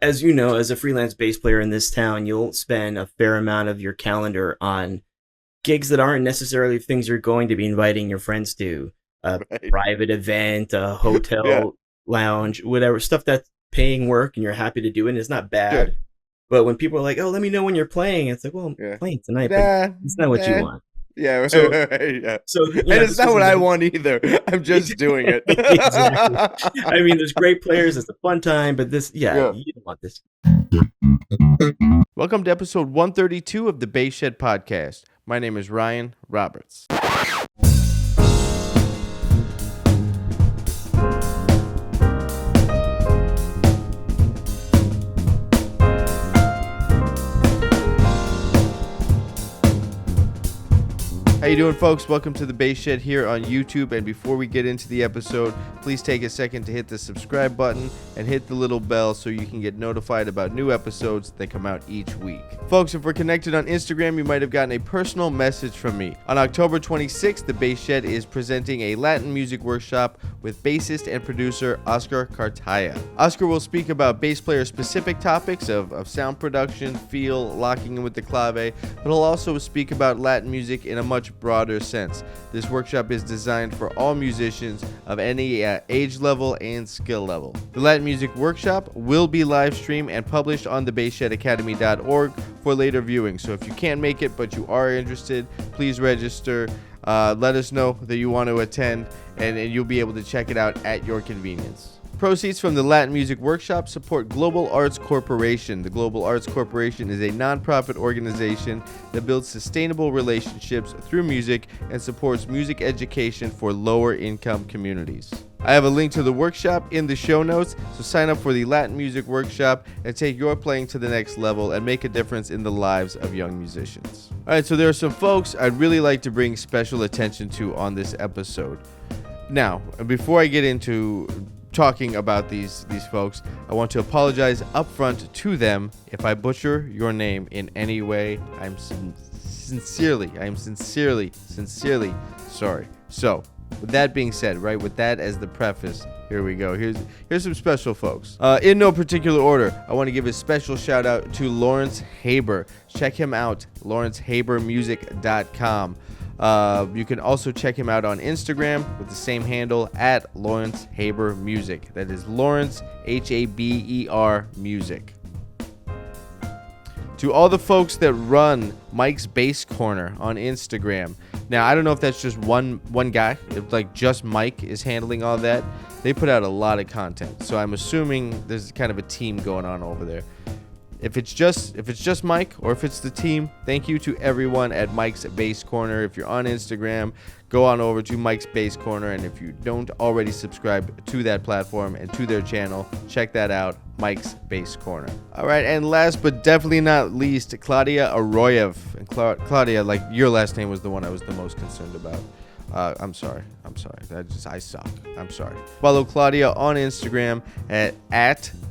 as you know, as a freelance bass player in this town, you'll spend a fair amount of your calendar on gigs that aren't necessarily things you're going to be inviting your friends to. A Right. private event, a Yeah. hotel, lounge, whatever, stuff that's paying work and you're happy to do it and it's not bad. Yeah. But when people are like, "Oh, let me know when you're playing," it's like, "Well, I'm Yeah. playing tonight, Nah, but it's not what you nah. want." Yeah, right, So- right, yeah. So, And it's not what I want either. I'm just doing it. Exactly. I mean, there's great players. It's a fun time, but this, Yeah. you don't want this. Welcome to episode 132 of the Bass Shed Podcast. My name is Ryan Roberts. How you doing, folks? Welcome to the Bass Shed here on YouTube. And before we get into the episode, please take a second to hit the subscribe button and hit the little bell so you can get notified about new episodes that come out each week. Folks, if we're connected on Instagram, you might have gotten a personal message from me. On October 26th, the Bass Shed is presenting a Latin music workshop with bassist and producer Oscar Cartaya. Oscar will speak about bass player specific topics of sound production, feel, locking in with the clave, but he'll also speak about Latin music in a much broader sense. This workshop is designed for all musicians of any age level and skill level. The Latin Music Workshop will be live streamed and published on the bassshedacademy.org for later viewing. So if you can't make it but you are interested, please register. Let us know that you want to attend, and you'll be able to check it out at your convenience. Proceeds from the Latin Music Workshop support Global Arts Corporation. The Global Arts Corporation is a nonprofit organization that builds sustainable relationships through music and supports music education for lower income communities. I have a link to the workshop in the show notes, so sign up for the Latin Music Workshop and take your playing to the next level and make a difference in the lives of young musicians. Alright, so there are some folks I'd really like to bring special attention to on this episode. Now, before I get into talking about these folks, I want to apologize upfront to them if I butcher your name in any way. I'm sincerely sorry. So, with that being said, right, with that as the preface, here we go. Here's some special folks. In no particular order, I want to give a special shout out to Lawrence Haber. Check him out, lawrencehabermusic.com. You can also check him out on Instagram with the same handle at Lawrence Haber Music. That is Lawrence Haber Music. To all the folks that run Mike's Bass Corner on Instagram. Now, I don't know if that's just one guy, if like just Mike is handling all that. They put out a lot of content, so I'm assuming there's kind of a team going on over there. If it's just Mike, or if it's the team, thank you to everyone at Mike's Bass Corner. If you're on Instagram, go on over to Mike's Bass Corner, and if you don't already subscribe to that platform and to their channel, check that out, Mike's Bass Corner. All right, and last but definitely not least, Claudia Arroyev. And Claudia, like, your last name was the one I was the most concerned about. I'm sorry. I suck. I'm sorry. Follow Claudia on Instagram at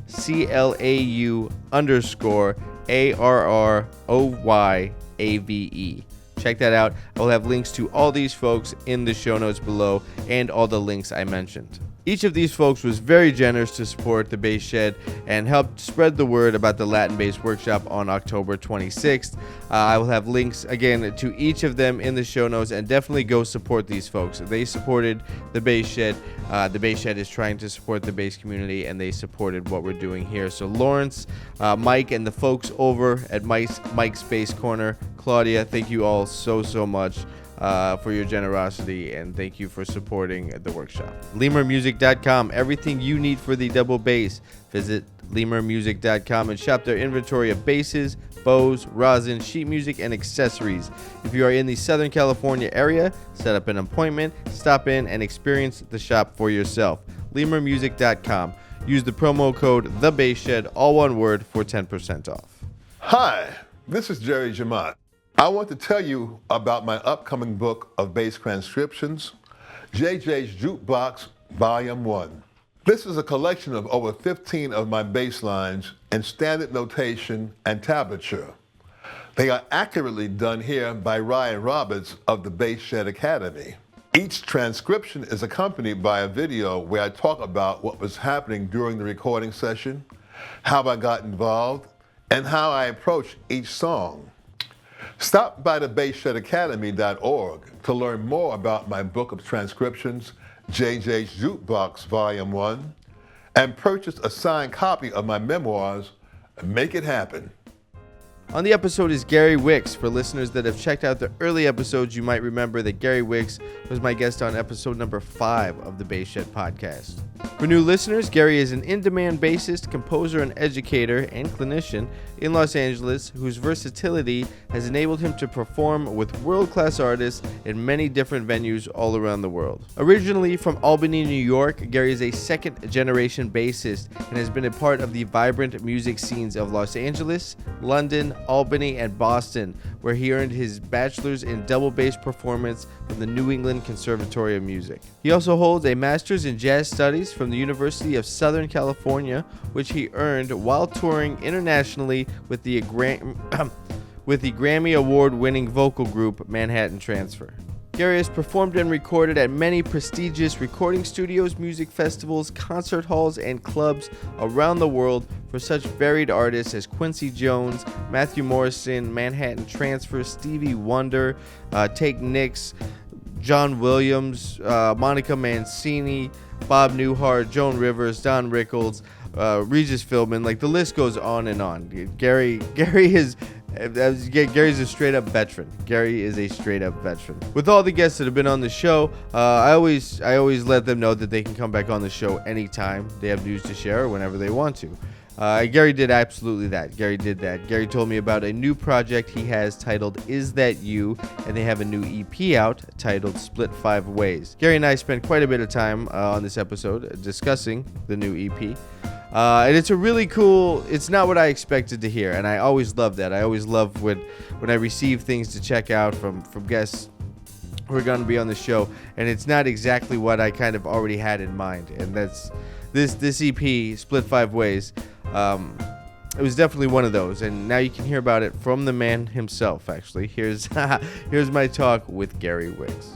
CLAU_ARROYAVE. Check that out. I will have links to all these folks in the show notes below and all the links I mentioned. Each of these folks was very generous to support the Bass Shed and helped spread the word about the Latin Bass Workshop on October 26th. I will have links, again, to each of them in the show notes, and definitely go support these folks. They supported the Bass Shed. The Bass Shed is trying to support the bass community, and they supported what we're doing here. So Lawrence, Mike, and the folks over at Mike's Bass Corner, Claudia, thank you all so much for your generosity, and thank you for supporting the workshop. lemurmusic.com, everything you need for the double bass. Visit lemurmusic.com and shop their inventory of basses, bows, rosin, sheet music, and accessories. If you are in the Southern California area, set up an appointment, stop in, and experience the shop for yourself. lemurmusic.com. Use the promo code THEBASSSHED, all one word, for 10% off. Hi, this is Jerry Jamont. I want to tell you about my upcoming book of bass transcriptions, JJ's Jukebox Volume 1. This is a collection of over 15 of my bass lines in standard notation and tablature. They are accurately done here by Ryan Roberts of the Bass Shed Academy. Each transcription is accompanied by a video where I talk about what was happening during the recording session how I got involved, and how I approach each song. Stop by the bassshedacademy.org to learn more about my book of transcriptions, JJ's Jukebox Volume 1, and purchase a signed copy of my memoirs, Make It Happen. On the episode is Gary Wicks. For listeners that have checked out the early episodes, you might remember that Gary Wicks was my guest on episode number 5 of the Bass Shed podcast. For new listeners, Gary is an in-demand bassist, composer, and educator and clinician in Los Angeles whose versatility has enabled him to perform with world-class artists in many different venues all around the world. Originally from Albany, New York, Gary is a second-generation bassist and has been a part of the vibrant music scenes of Los Angeles, London, Albany, and Boston, where he earned his bachelor's in double bass performance from the New England Conservatory of Music. He also holds a master's in jazz studies from the University of Southern California, which he earned while touring internationally with the Grammy Award-winning vocal group Manhattan Transfer. Gary has performed and recorded at many prestigious recording studios, music festivals, concert halls, and clubs around the world for such varied artists as Quincy Jones, Matthew Morrison, Manhattan Transfer, Stevie Wonder, Take Nicks, John Williams, Monica Mancini, Bob Newhart, Joan Rivers, Don Rickles, Regis Philbin. Like, the list goes on and on. Gary's a straight up veteran. Gary is a straight up veteran. With all the guests that have been on the show, I always let them know that they can come back on the show anytime they have news to share or whenever they want to. Gary did absolutely that. Gary did that. Gary told me about a new project he has titled Is That You? And they have a new EP out titled Split 5 Ways. Gary and I spent quite a bit of time on this episode discussing the new EP. And it's a really cool, it's not what I expected to hear, and I always love that. I always love when I receive things to check out from guests who are going to be on the show, and it's not exactly what I kind of already had in mind. And that's this EP, Split 5 Ways. It was definitely one of those, and now you can hear about it from the man himself, actually. Here's my talk with Gary Wicks.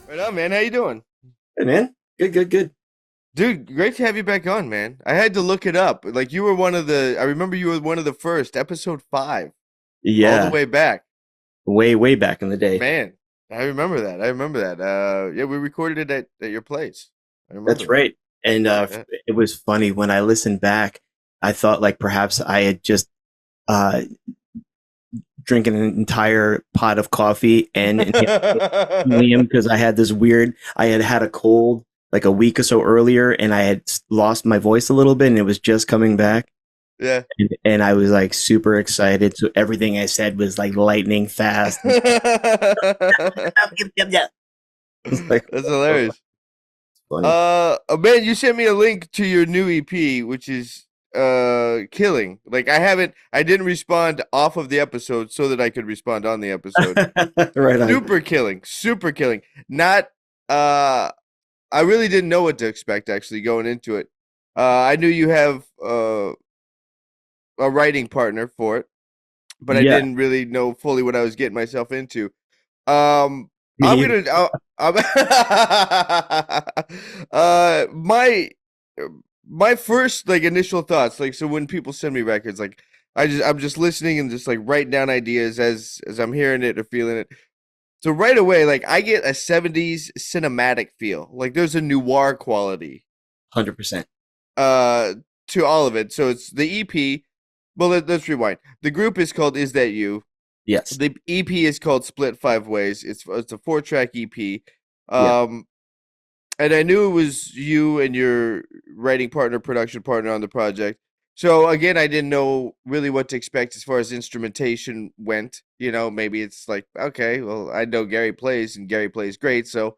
Right on, man. How you doing? Hey, man. Good. Dude, great to have you back on, man. I had to look it up. Like, you were I remember you were one of the first, episode 5. Yeah. All the way back. Way back in the day. Man, I remember that. Yeah, we recorded it at your place. That's right. And it was funny when I listened back, I thought like perhaps I had just drinking an entire pot of coffee and helium because I had had a cold like a week or so earlier, and I had lost my voice a little bit, and it was just coming back. Yeah. And I was like super excited. So everything I said was like lightning fast. That's hilarious. Man, you sent me a link to your new EP, which is killing. Like, I didn't respond off of the episode so that I could respond on the episode. Right on. Super killing. Not I really didn't know what to expect, actually, going into it. I knew you have a writing partner for it, but I didn't really know fully what I was getting myself into. My first like initial thoughts, like, so when people send me records, like I'm just listening and just like writing down ideas as I'm hearing it or feeling it. So right away, like, I get a 70s cinematic feel. Like, there's a noir quality. 100%. To all of it. So it's the EP. Well, let's rewind. The group is called Is That You? Yes. The EP is called Split 5 Ways. It's a 4-track EP. And I knew it was you and your writing partner, production partner on the project. So again, I didn't know really what to expect as far as instrumentation went. You know, maybe it's like, okay, well, I know Gary plays and Gary plays great, so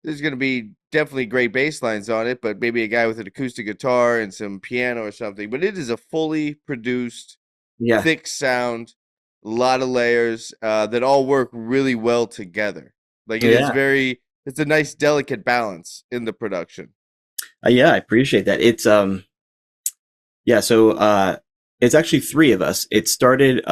there's going to be definitely great bass lines on it, but maybe a guy with an acoustic guitar and some piano or something. But it is a fully produced, thick sound, a lot of layers that all work really well together. Like, it's a nice, delicate balance in the production. Yeah, I appreciate that. It's so it's actually 3 of us. It started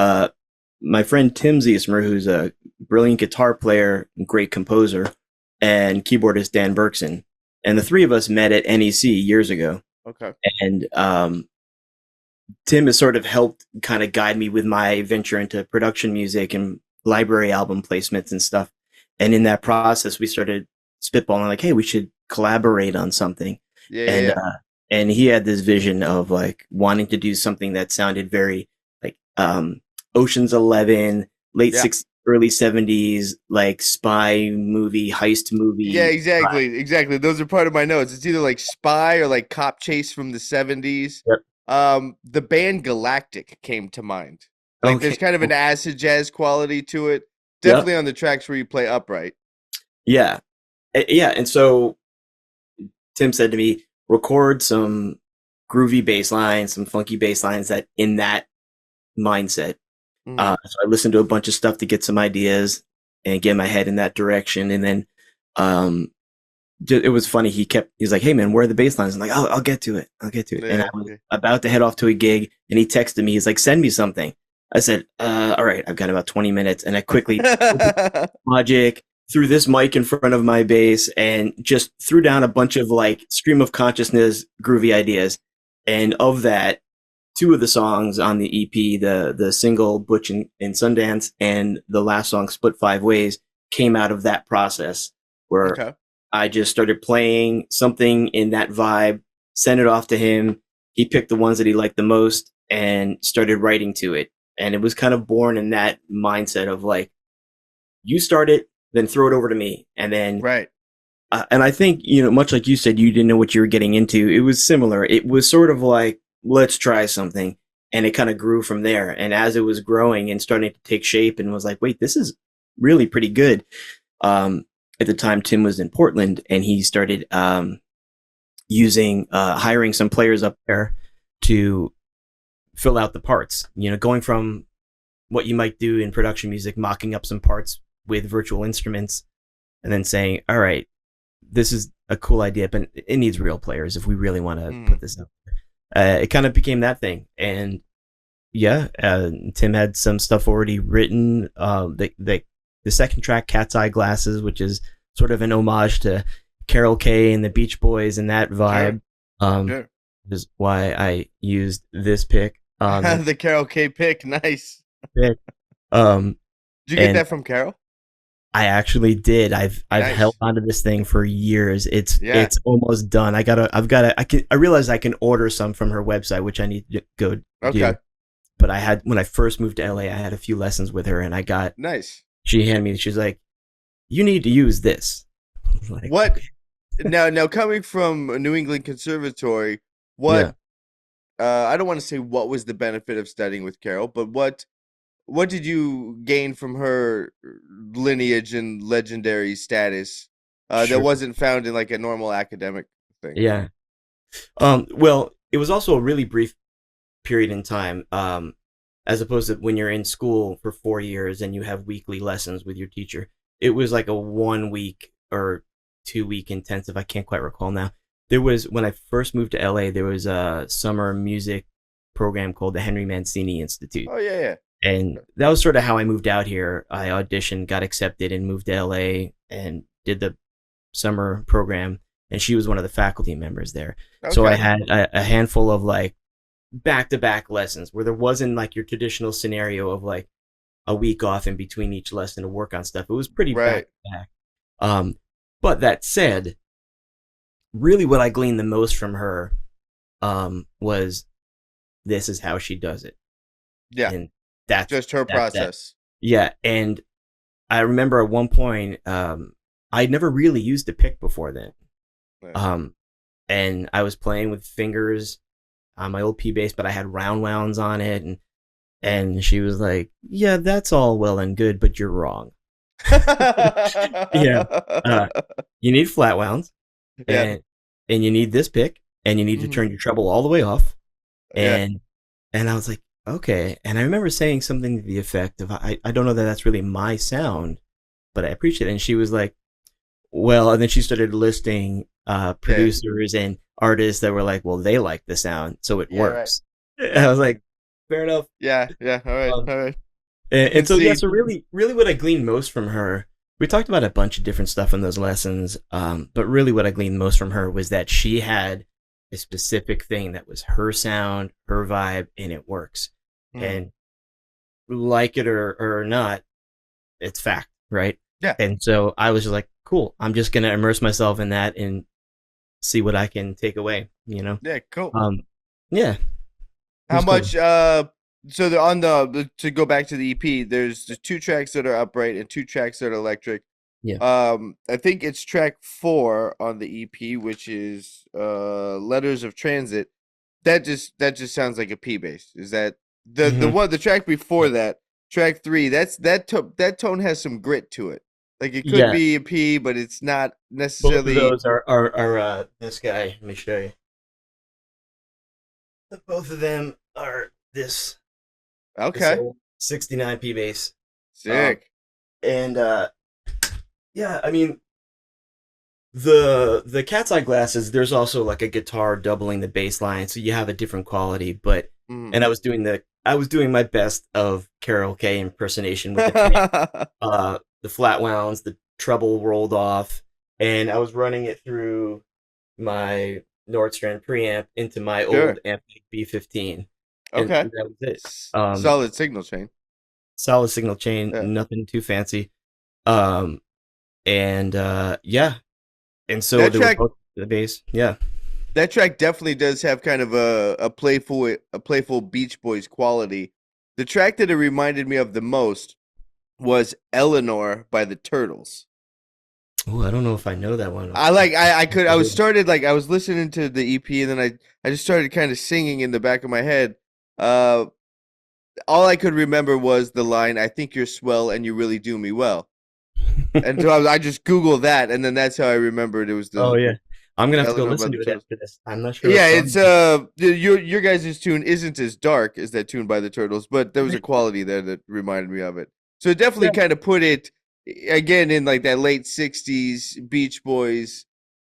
my friend Tim Ziesmer, who's a brilliant guitar player, great composer, and keyboardist Dan Berkson. And the 3 of us met at NEC years ago. Okay. And Tim has sort of helped kind of guide me with my venture into production music and library album placements and stuff. And in that process, we started spitballing like, hey, we should collaborate on something. Yeah. And he had this vision of like wanting to do something that sounded very like Ocean's 11, late 60s, early 70s, like spy movie, heist movie. Yeah, exactly. Those are part of my notes. It's either like spy or like cop chase from the 70s. Yep. The band Galactic came to mind. Like there's kind of an acid jazz quality to it. Definitely on the tracks where you play upright. Yeah. Yeah. And so Tim said to me, record some groovy bass lines, some funky bass lines that in that mindset. So I listened to a bunch of stuff to get some ideas and get my head in that direction. And then it was funny. He's like, hey man, where are the bass lines? I'm like, I'll get to it. Yeah, and I was about to head off to a gig and he texted me. He's like, send me something. I said, all right, I've got about 20 minutes. And I quickly Logic, threw this mic in front of my bass and just threw down a bunch of like stream of consciousness, groovy ideas. And of that, 2 of the songs on the EP, the single Butch and Sundance and the last song Split 5 Ways came out of that process where I just started playing something in that vibe, sent it off to him. He picked the ones that he liked the most and started writing to it. And it was kind of born in that mindset of like, you start it, then throw it over to me. And then, and I think, much like you said, you didn't know what you were getting into. It was similar. It was sort of like, let's try something. And it kind of grew from there. And as it was growing and starting to take shape and was like, wait, this is really pretty good. At the time, Tim was in Portland and he started hiring some players up there to fill out the parts, going from what you might do in production music, mocking up some parts with virtual instruments and then saying, all right, this is a cool idea, but it needs real players if we really want to put this up. It kind of became that thing. And Tim had some stuff already written. The second track, Cat's Eye Glasses, which is sort of an homage to Carol Kay and the Beach Boys and that vibe. Is why I used this pick. The Carol Kay pick, nice. Pick. Did you get that from Carol? I actually did. I've held onto this thing for years. It's almost done. I realized I can order some from her website, which I need to go do. But when I first moved to LA, I had a few lessons with her and I got she handed me, she's like, you need to use this. Like, what? Now coming from a New England Conservatory, what I don't want to say what was the benefit of studying with Carol, but what did you gain from her lineage and legendary status that wasn't found in like a normal academic thing? Yeah. Well, it was also a really brief period in time, as opposed to when you're in school for 4 years and you have weekly lessons with your teacher. It was like a 1 week or 2 week intensive. I can't quite recall now. When I first moved to LA, there was a summer music program called the Henry Mancini Institute. Oh, yeah. And that was sort of how I moved out here. I auditioned, got accepted, and moved to LA and did the summer program. And she was one of the faculty members there. Okay. So I had a handful of like back-to-back lessons where there wasn't like your traditional scenario of like a week off in between each lesson to work on stuff. It was pretty back-to-back. But that said, really what I gleaned the most from her was this is how she does it. Yeah. And that's just her process. Yeah. And I remember at one point, I'd never really used a pick before then. Right. And I was playing with fingers on my old P bass, but I had round wounds on it. And she was like, yeah, that's all well and good, but you're wrong. Yeah. You need flat wounds. And you need this pick, and you need to turn your treble all the way off. And I was like, okay. And I remember saying something to the effect of, I don't know that that's really my sound, but I appreciate it. And she was like, well, and then she started listing producers and artists that were like, well, they like the sound, so it works. Right. And I was like, fair enough. Yeah. All right. And so really what I gleaned most from her, we talked about a bunch of different stuff in those lessons, but really what I gleaned most from her was that she had a specific thing that was her sound, her vibe, and it works. And like it or not, it's fact, right? Yeah. And so I was just like, cool, I'm just gonna immerse myself in that and see what I can take away, you know? Yeah, cool. Yeah. How It's much cool. so on the to go back to the EP, there's the 2 tracks that are upright and 2 tracks that are electric. Yeah. I think it's track 4 on the EP, which is Letters of Transit. That just sounds like a P bass. Is that the track before that, track 3, that tone has some grit to it. Like it could be a P, but it's not necessarily. Both of those are this guy. Let me show you. Both of them are this. Okay. This 69 P bass. Sick. And yeah, I mean, the cat's eye glasses, there's also like a guitar doubling the bass line, so you have a different quality. But and I was doing my best of Carol Kay impersonation with the flat wounds, the treble rolled off, and I was running it through my Nordstrand preamp into my old Ampeg B15. Okay, and that was it. Solid signal chain. Solid signal chain, nothing too fancy. And so that they track, were both the bass. Yeah. That track definitely does have kind of a playful Beach Boys quality. The track that it reminded me of the most was Eleanor by the Turtles. Oh, I don't know if I know that one. I was listening to the EP and then I just started kind of singing in the back of my head. All I could remember was the line, "I think you're swell and you really do me well." And so I just Googled that, and then that's how I remembered it was the. Oh yeah, I'm gonna have to go listen to it after this. I'm not sure. Yeah, it's your guys' tune isn't as dark as that tune by the Turtles, but there was a quality there that reminded me of it. So it definitely kind of put it again in like that late '60s Beach Boys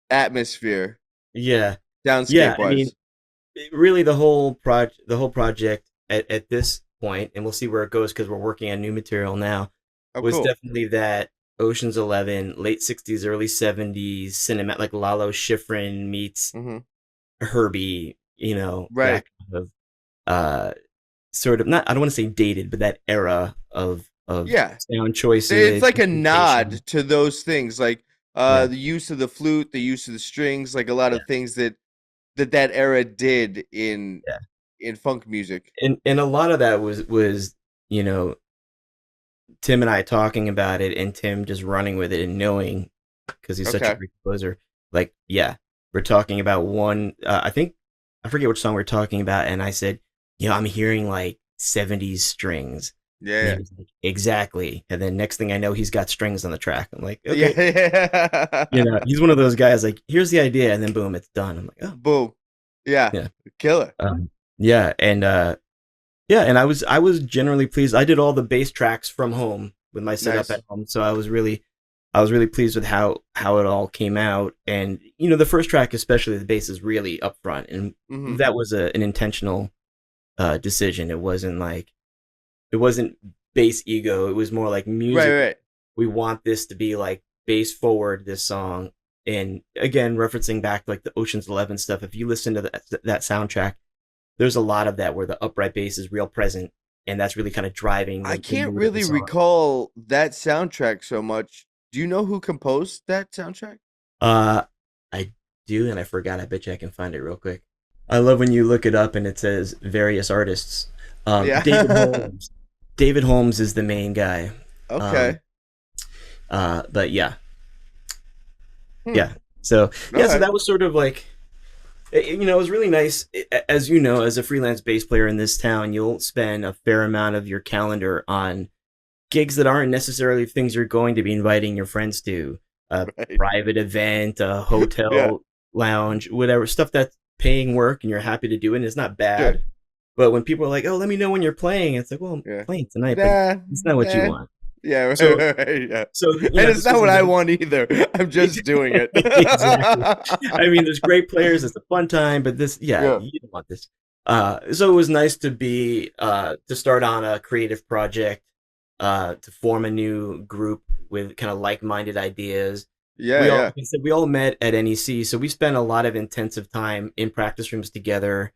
atmosphere. Yeah, downscape wise. I mean, really the whole project at this point, and we'll see where it goes because we're working on new material now. Was definitely that Ocean's 11, late 60s, early 70s cinema, like Lalo Schifrin meets Herbie, you know, right? That kind of, sort of not, I don't want to say dated, but that era of sound choices. It's like a nod to those things, like the use of the flute, the use of the strings, like a lot of things that era did in funk music, and a lot of that was you know. Tim and I talking about it, and Tim just running with it and knowing, because he's such a great composer. Like, we're talking about one. I forget which song we're talking about, and I said, I'm hearing like 70s strings. Yeah, like, exactly. And then next thing I know, he's got strings on the track. I'm like, okay, he's one of those guys. Like, here's the idea, and then boom, it's done. I'm like, oh, boom, yeah, killer. And I was generally pleased. I did all the bass tracks from home with my setup at home, so I was really pleased with how it all came out. And the first track, especially, the bass is really up front, and that was an intentional decision. It wasn't bass ego. It was more like music. Right. We want this to be like bass forward. This song, and again, referencing back to like the Ocean's 11 stuff. If you listen to that soundtrack, there's a lot of that where the upright bass is real present, and that's really kind of driving. I can't really recall that soundtrack so much. Do you know who composed that soundtrack? I do, and I forgot. I bet you I can find it real quick. I love when you look it up and it says various artists. David Holmes. David Holmes is the main guy. Okay. But yeah. Yeah. So so that was sort of like. It was really nice. As you know, as a freelance bass player in this town, you'll spend a fair amount of your calendar on gigs that aren't necessarily things you're going to be inviting your friends to. A private event, a hotel lounge, whatever, stuff that's paying work and you're happy to do it, and it's not bad. Sure. But when people are like, oh, let me know when you're playing, it's like, well, I'm playing tonight, but it's not what you want. Yeah, So and it's not what I want either. I'm just doing it. Exactly. I mean, there's great players. It's a fun time, but this, you don't want this. So it was nice to be to start on a creative project, to form a new group with kind of like-minded ideas. Yeah, we all, yeah. like I said, we all met at NEC, so we spent a lot of intensive time in practice rooms together.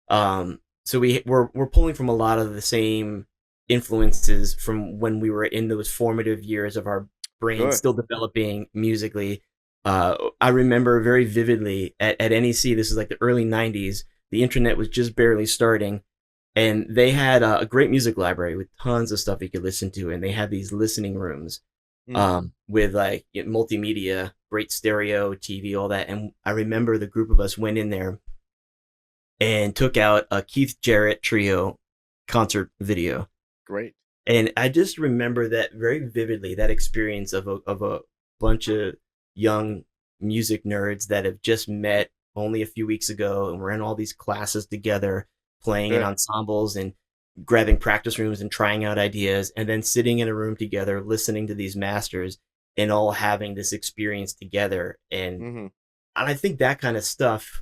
So we're pulling from a lot of the same influences from when we were in those formative years of our brains Sure. still developing musically. I remember very vividly at NEC, this is like the early 90s, the internet was just barely starting, and they had a great music library with tons of stuff you could listen to, and they had these listening rooms Mm. with like multimedia, great stereo, TV, all that. And I remember the group of us went in there and took out a Keith Jarrett trio concert video. Great. And I just remember that very vividly, that experience of a bunch of young music nerds that have just met only a few weeks ago, and we're in all these classes together, playing in Sure. ensembles and grabbing practice rooms and trying out ideas, and then sitting in a room together, listening to these masters and all having this experience together. Hmm. And I think that kind of stuff,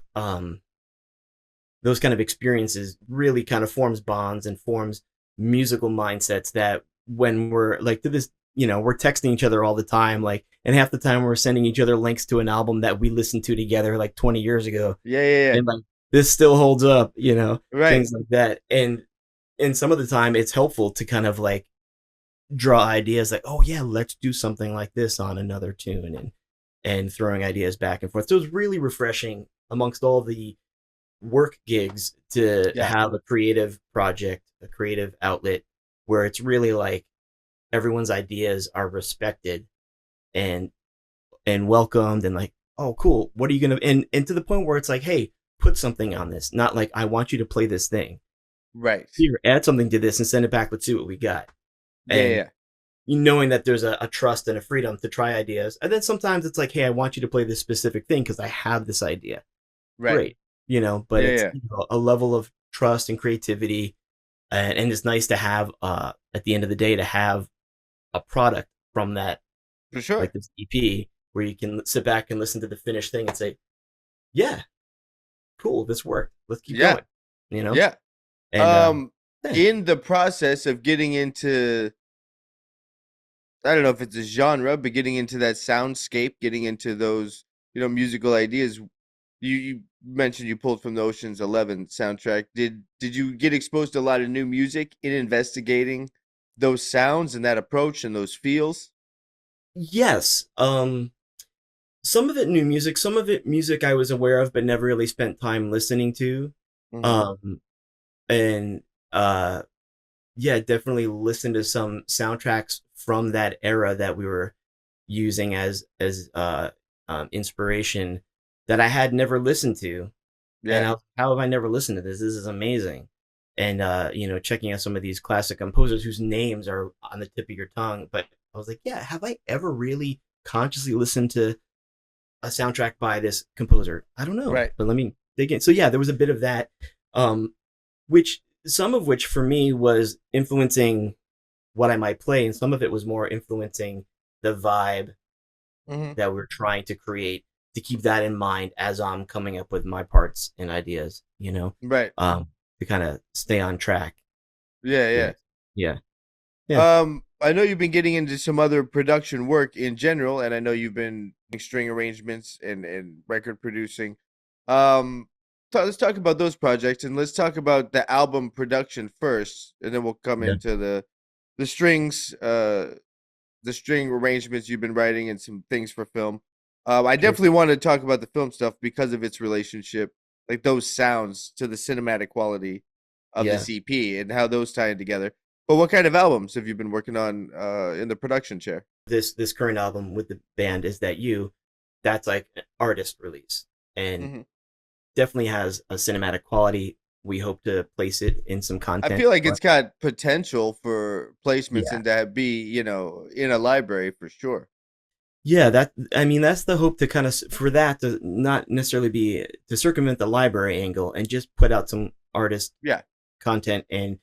those kind of experiences really kind of forms bonds and forms musical mindsets that when we're like to this, we're texting each other all the time, like, and half the time we're sending each other links to an album that we listened to together like 20 years ago. Yeah, yeah, yeah. And like, this still holds up, Right. things like that. And some of the time it's helpful to kind of like draw ideas like, oh yeah, let's do something like this on another tune, and throwing ideas back and forth. So it's really refreshing amongst all the work gigs to Yeah. have a creative project, a creative outlet where it's really like everyone's ideas are respected and welcomed, and like, oh cool, what are you gonna, and to the point where it's like, hey, put something on this, not like I want you to play this thing, Right. here, add something to this and send it back, let's see what we got. Yeah, And yeah. knowing that there's a trust and a freedom to try ideas. And then sometimes it's like, hey, I want you to play this specific thing because I have this idea. Right. Great. But Yeah, it's yeah. a level of trust and creativity. And it's nice to have, at the end of the day, to have a product from that, For sure. like this EP, where you can sit back and listen to the finished thing and say, yeah, cool, this worked. Let's keep Yeah. going, Yeah. And, yeah. In the process of getting into, I don't know if it's a genre, but getting into that soundscape, getting into those, musical ideas. You mentioned you pulled from the Ocean's 11 soundtrack. Did you get exposed to a lot of new music in investigating those sounds and that approach and those feels? Yes. Some of it new music, some of it music I was aware of but never really spent time listening to. Hmm. Um, and yeah, definitely listen to some soundtracks from that era that we were using as inspiration that I had never listened to. And Yeah. how have I never listened to this? This is amazing. And checking out some of these classic composers whose names are on the tip of your tongue. But I was like, yeah, have I ever really consciously listened to a soundtrack by this composer? I don't know, Right. but let me dig in. So yeah, there was a bit of that, which some of which for me was influencing what I might play, and some of it was more influencing the vibe Hmm. that we're trying to create, to keep that in mind as I'm coming up with my parts and ideas, Right. to kind of stay on track. Yeah, Yeah. yeah. Yeah. Yeah. I know you've been getting into some other production work in general, and I know you've been doing string arrangements and record producing. Let's talk about those projects, and let's talk about the album production first, and then we'll come Yeah. into the strings, the string arrangements you've been writing, and some things for film. I Sure. definitely want to talk about the film stuff because of its relationship, like those sounds to the cinematic quality of Yeah. this EP and how those tie in together. But what kind of albums have you been working on in the production chair? This current album with the band Is That You, that's like an artist release, and Hmm. definitely has a cinematic quality. We hope to place it in some I content. feel like But it's got potential for placements yeah. and to be, in a library for sure. Yeah, that's the hope, to kind of for that to not necessarily be to circumvent the library angle and just put out some artist Yeah. content. And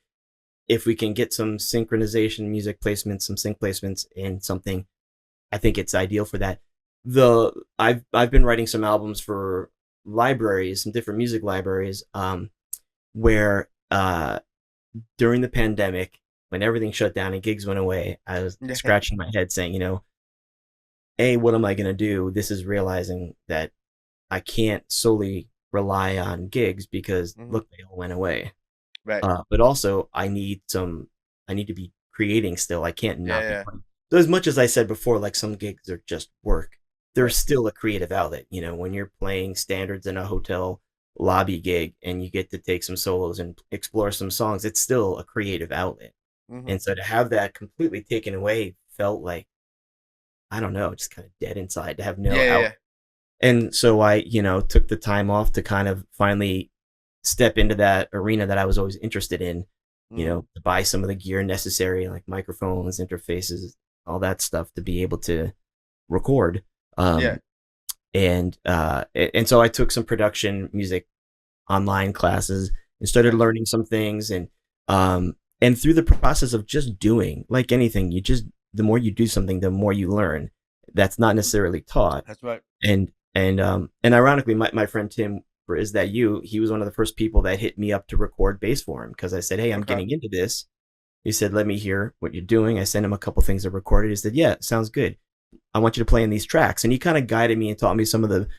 if we can get some synchronization, music placements, some sync placements in something, I think it's ideal for that. I've been writing some albums for libraries, some different music libraries, where during the pandemic, when everything shut down and gigs went away, I was scratching my head saying, what am I going to do? This is realizing that I can't solely rely on gigs because look, they all went away. Right. But also I need to be creating still. I can't not be playing. So as much as I said before, like some gigs are just work, there's still a creative outlet. You know, when you're playing standards in a hotel lobby gig and you get to take some solos and explore some songs, it's still a creative outlet. And so to have that completely taken away felt like, I don't know, just kind of dead inside, to have no outlet. And so I, took the time off to kind of finally step into that arena that I was always interested in, to buy some of the gear necessary, like microphones, interfaces, all that stuff to be able to record. And so I took some production music online classes and started learning some things. And through the process of just doing, like anything, the more you do something, the more you learn. That's not necessarily taught. That's right. And ironically, my friend Tim for Is That You, he was one of the first people that hit me up to record bass for him, because I said, hey, I'm getting into this. He said, let me hear what you're doing. I sent him a couple things I recorded. He said, yeah, sounds good. I want you to play in these tracks. And he kind of guided me and taught me some of the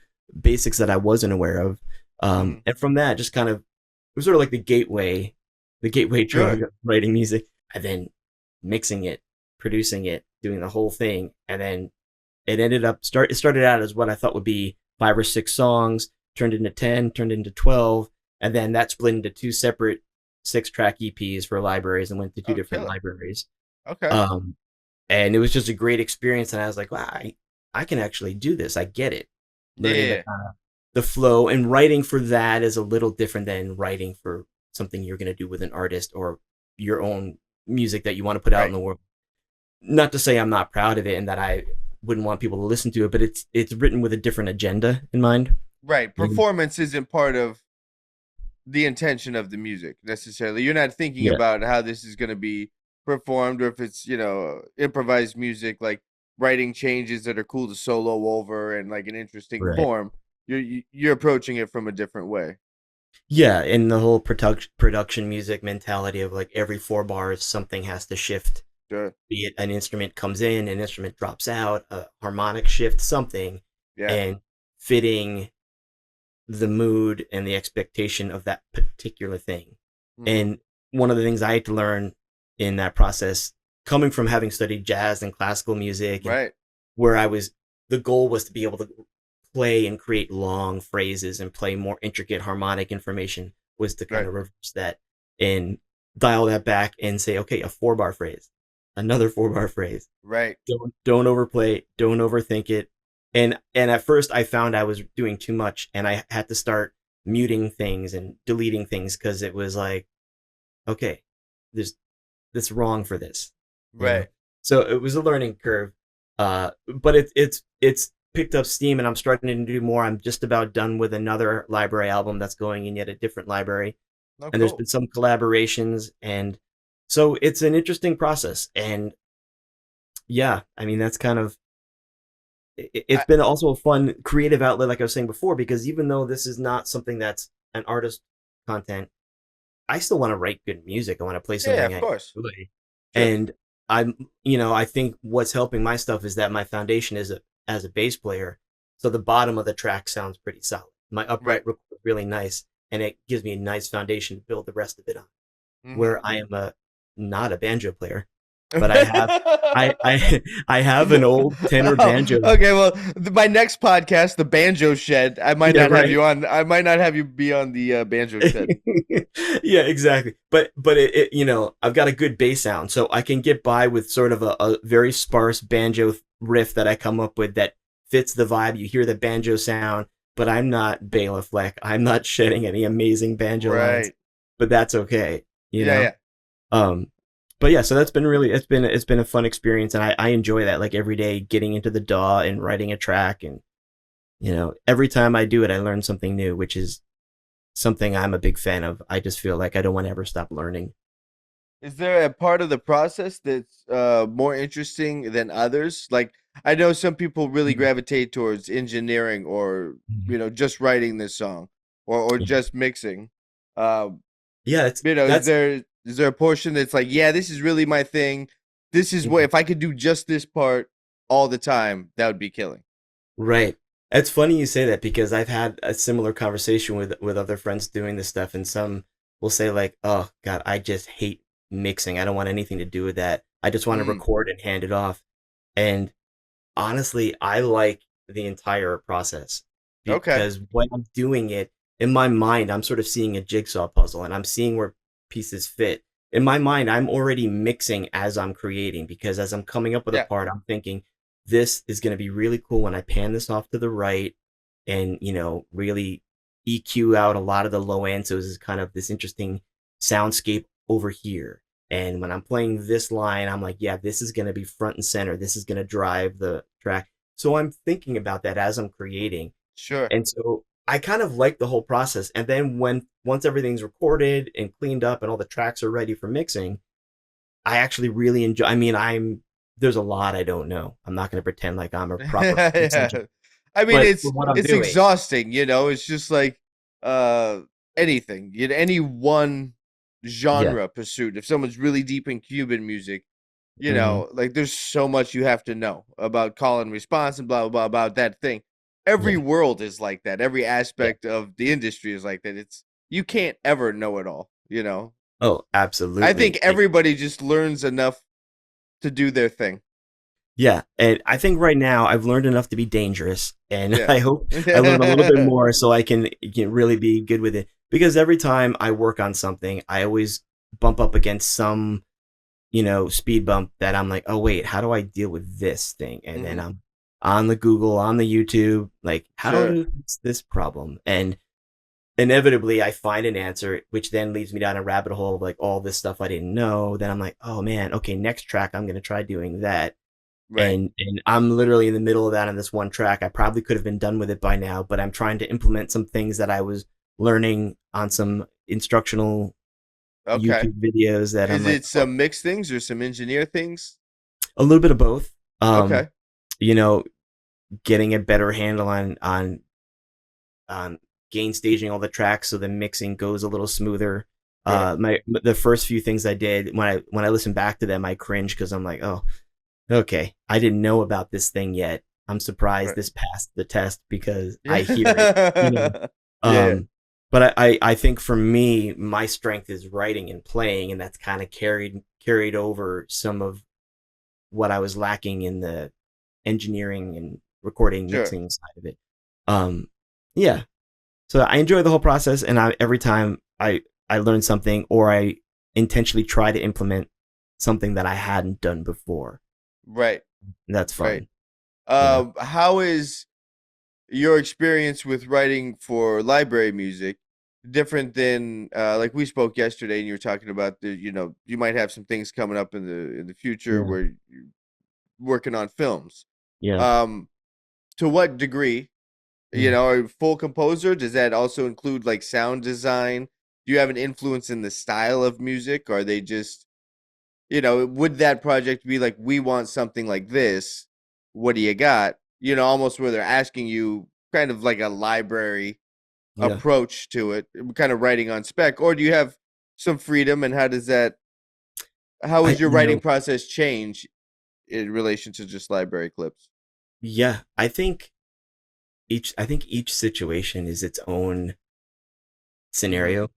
basics that I wasn't aware of. And from that, just kind of, it was sort of like the gateway drug of writing music, and then mixing it, producing it, doing the whole thing. And then it it started out as what I thought would be 5 or 6 songs, turned into 10, turned into 12. And then that split into 2 separate 6-track EPs for libraries and went to 2 different libraries. Okay. And it was just a great experience. And I was like, wow, I can actually do this. I get it. The flow, and writing for that is a little different than writing for something you're going to do with an artist or your own music that you want to put out in the world. Not to say I'm not proud of it and that I wouldn't want people to listen to it, but it's written with a different agenda in mind. Right. Performance isn't part of the intention of the music necessarily. You're not thinking about how this is going to be performed, or if it's, improvised music, like writing changes that are cool to solo over and like an interesting form. You're approaching it from a different way. Yeah, and the whole production music mentality of like every 4 bars something has to shift. Sure. Be it an instrument comes in, an instrument drops out, a harmonic shift, something, and fitting the mood and the expectation of that particular thing. And one of the things I had to learn in that process, coming from having studied jazz and classical music, where the goal was to be able to play and create long phrases and play more intricate harmonic information, was to kind of reverse that and dial that back and say, okay, a 4-bar phrase, another 4-bar phrase. Right. Don't overplay, don't overthink it. And at first I found I was doing too much, and I had to start muting things and deleting things, because it was like, okay, that's wrong for this. Right. So it was a learning curve. But it's picked up steam, and I'm starting to do more. I'm just about done with another library album that's going in yet a different library. And there's been some collaborations, and so it's an interesting process. And yeah, I mean, that's kind of, it's been also a fun creative outlet, like I was saying before, because even though this is not something that's an artist content, I still want to write good music. I want to play something I enjoy. And I think what's helping my stuff is that my foundation is as a bass player, so the bottom of the track sounds pretty solid. My upright record is really nice, and it gives me a nice foundation to build the rest of it on. Where I am not a banjo player, but I have an old tenor banjo. Okay, well, my next podcast, the Banjo Shed, I might not have you on. I might not have you be on the Banjo Shed. Yeah, exactly. But it I've got a good bass sound, so I can get by with sort of a very sparse banjo riff that I come up with that fits the vibe. You hear the banjo sound, but I'm not Bela Fleck. I'm not shedding any amazing banjo lines, but that's okay. You know? But yeah, so that's been it's been a fun experience, and I enjoy that, like every day getting into the DAW and writing a track, and every time I do it I learn something new, which is something I'm a big fan of. I just feel like I don't want to ever stop learning. Is there a part of the process that's more interesting than others? Like, I know some people really gravitate towards engineering, or just writing this song, or just mixing. Is there a portion that's like, yeah, this is really my thing. This is what, if I could do just this part, all the time, that would be killing. Right. It's funny you say that because I've had a similar conversation with other friends doing this stuff, and some will say like, "Oh God, I just hate mixing. I don't want anything to do with that. I just want to Mm, record and hand it off." And honestly, I like the entire process okay. because when I'm doing it in my mind, I'm sort of seeing a jigsaw puzzle and I'm seeing where pieces fit. In my mind, I'm already mixing as I'm creating because as I'm coming up with a Yeah. part, I'm thinking this is going to be really cool when I pan this off to the right and, really EQ out a lot of the low end. So this is kind of this interesting soundscape over here. And when I'm playing this line, I'm like, yeah, this is going to be front and center. This is going to drive the track. So I'm thinking about that as I'm creating. Sure. And so I kind of like the whole process. And then once everything's recorded and cleaned up and all the tracks are ready for mixing, I actually really enjoy. I mean, there's a lot I don't know. I'm not going to pretend like I'm a proper mixing, Yeah. I mean, but for what I'm it's doing, exhausting, it's just like anything, any one yeah. genre pursuit. If someone's really deep in Cuban music, Hmm. like there's so much you have to know about call and response and blah blah blah about that thing. Every Yeah. world is like that. Every Yeah. aspect of the industry is like that. You can't ever know it all. Oh, I think absolutely. everybody just learns enough to do their thing. Yeah, and I think right now I've learned enough to be dangerous, and Yeah. I hope I learn a little bit more so I can really be good with it. Because every time I work on something, I always bump up against some, speed bump that I'm like, oh wait, how do I deal with this thing? And then Hmm. I'm on the Google, on the YouTube, like, how Sure. to fix this problem? And inevitably I find an answer, which then leads me down a rabbit hole of like all this stuff I didn't know. Then I'm like, oh man, okay, next track I'm gonna try doing that Right. and I'm literally in the middle of that on this one track. I probably could have been done with it by now, but I'm trying to implement some things that I was learning on some instructional Okay. YouTube videos that I'm Is like, it oh, some mixed things or some engineer things? a little bit of both. Okay. You know, getting a better handle on gain staging all the tracks so the mixing goes a little smoother. Sure. The first few things I did when I listen back to them, I cringe because I'm like, oh, okay, I didn't know about this thing yet. I'm surprised Right. this passed the test because I hear it, you know. Yeah. Yeah. Um, but I think for me, my strength is writing and playing, and that's kind of carried over some of what I was lacking in the engineering and recording Sure. mixing side of it. Um, yeah, so I enjoy the whole process, and every time I learn something or I intentionally try to implement something that I hadn't done before. Right. That's Right. fun. Yeah. How is your experience with writing for library music different than like we spoke yesterday and you were talking about you might have some things coming up in the future Yeah. where you're working on films. Yeah. Um to what degree, Mm. are you a full composer? Does that also include like sound design? Do you have an influence in the style of music? Are they just, would that project be like, we want something like this? What do you got? Almost where they're asking you kind of like a library Yeah. approach to it, kind of writing on spec, or do you have some freedom? And how I is your you writing know, process change in relation to just library clips? yeah, I think each situation is its own Hmm. scenario.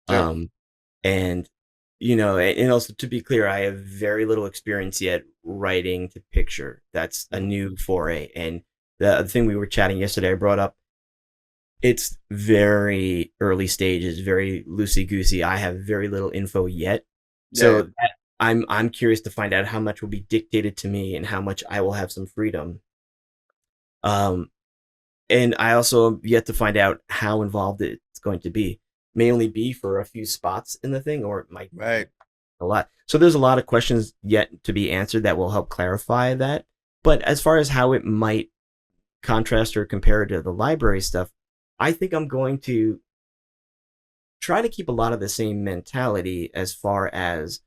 Sure. Um and and also to be clear, I have very little experience yet writing to picture. That's a Hmm. new foray. And the thing we were chatting yesterday, I brought up it's very early stages, very loosey goosey. I have very little info yet. Yeah, So yeah. I'm curious to find out how much will be dictated to me and how much I will have some freedom. Um, and I also have yet to find out how involved it's going to be. May only be for a few spots in the thing, or it might Right. be a lot. So there's a lot of questions yet to be answered that will help clarify that. But as far as how it might contrast or compare to the library stuff, I think I'm going to try to keep a lot of the same mentality as far as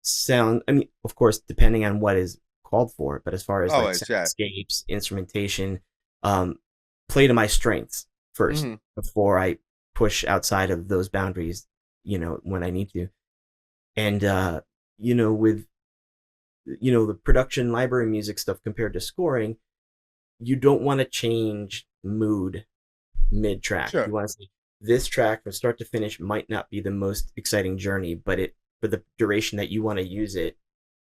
sound. I mean, of course, depending on what is called for, but as far as like Always, yeah. soundscapes, instrumentation, um, play to my strengths first Hmm. before I push outside of those boundaries, when I need to. And with the production library music stuff compared to scoring, you don't want to change mood mid track. Sure. You want to say this track from start to finish might not be the most exciting journey, but for the duration that you want to use it,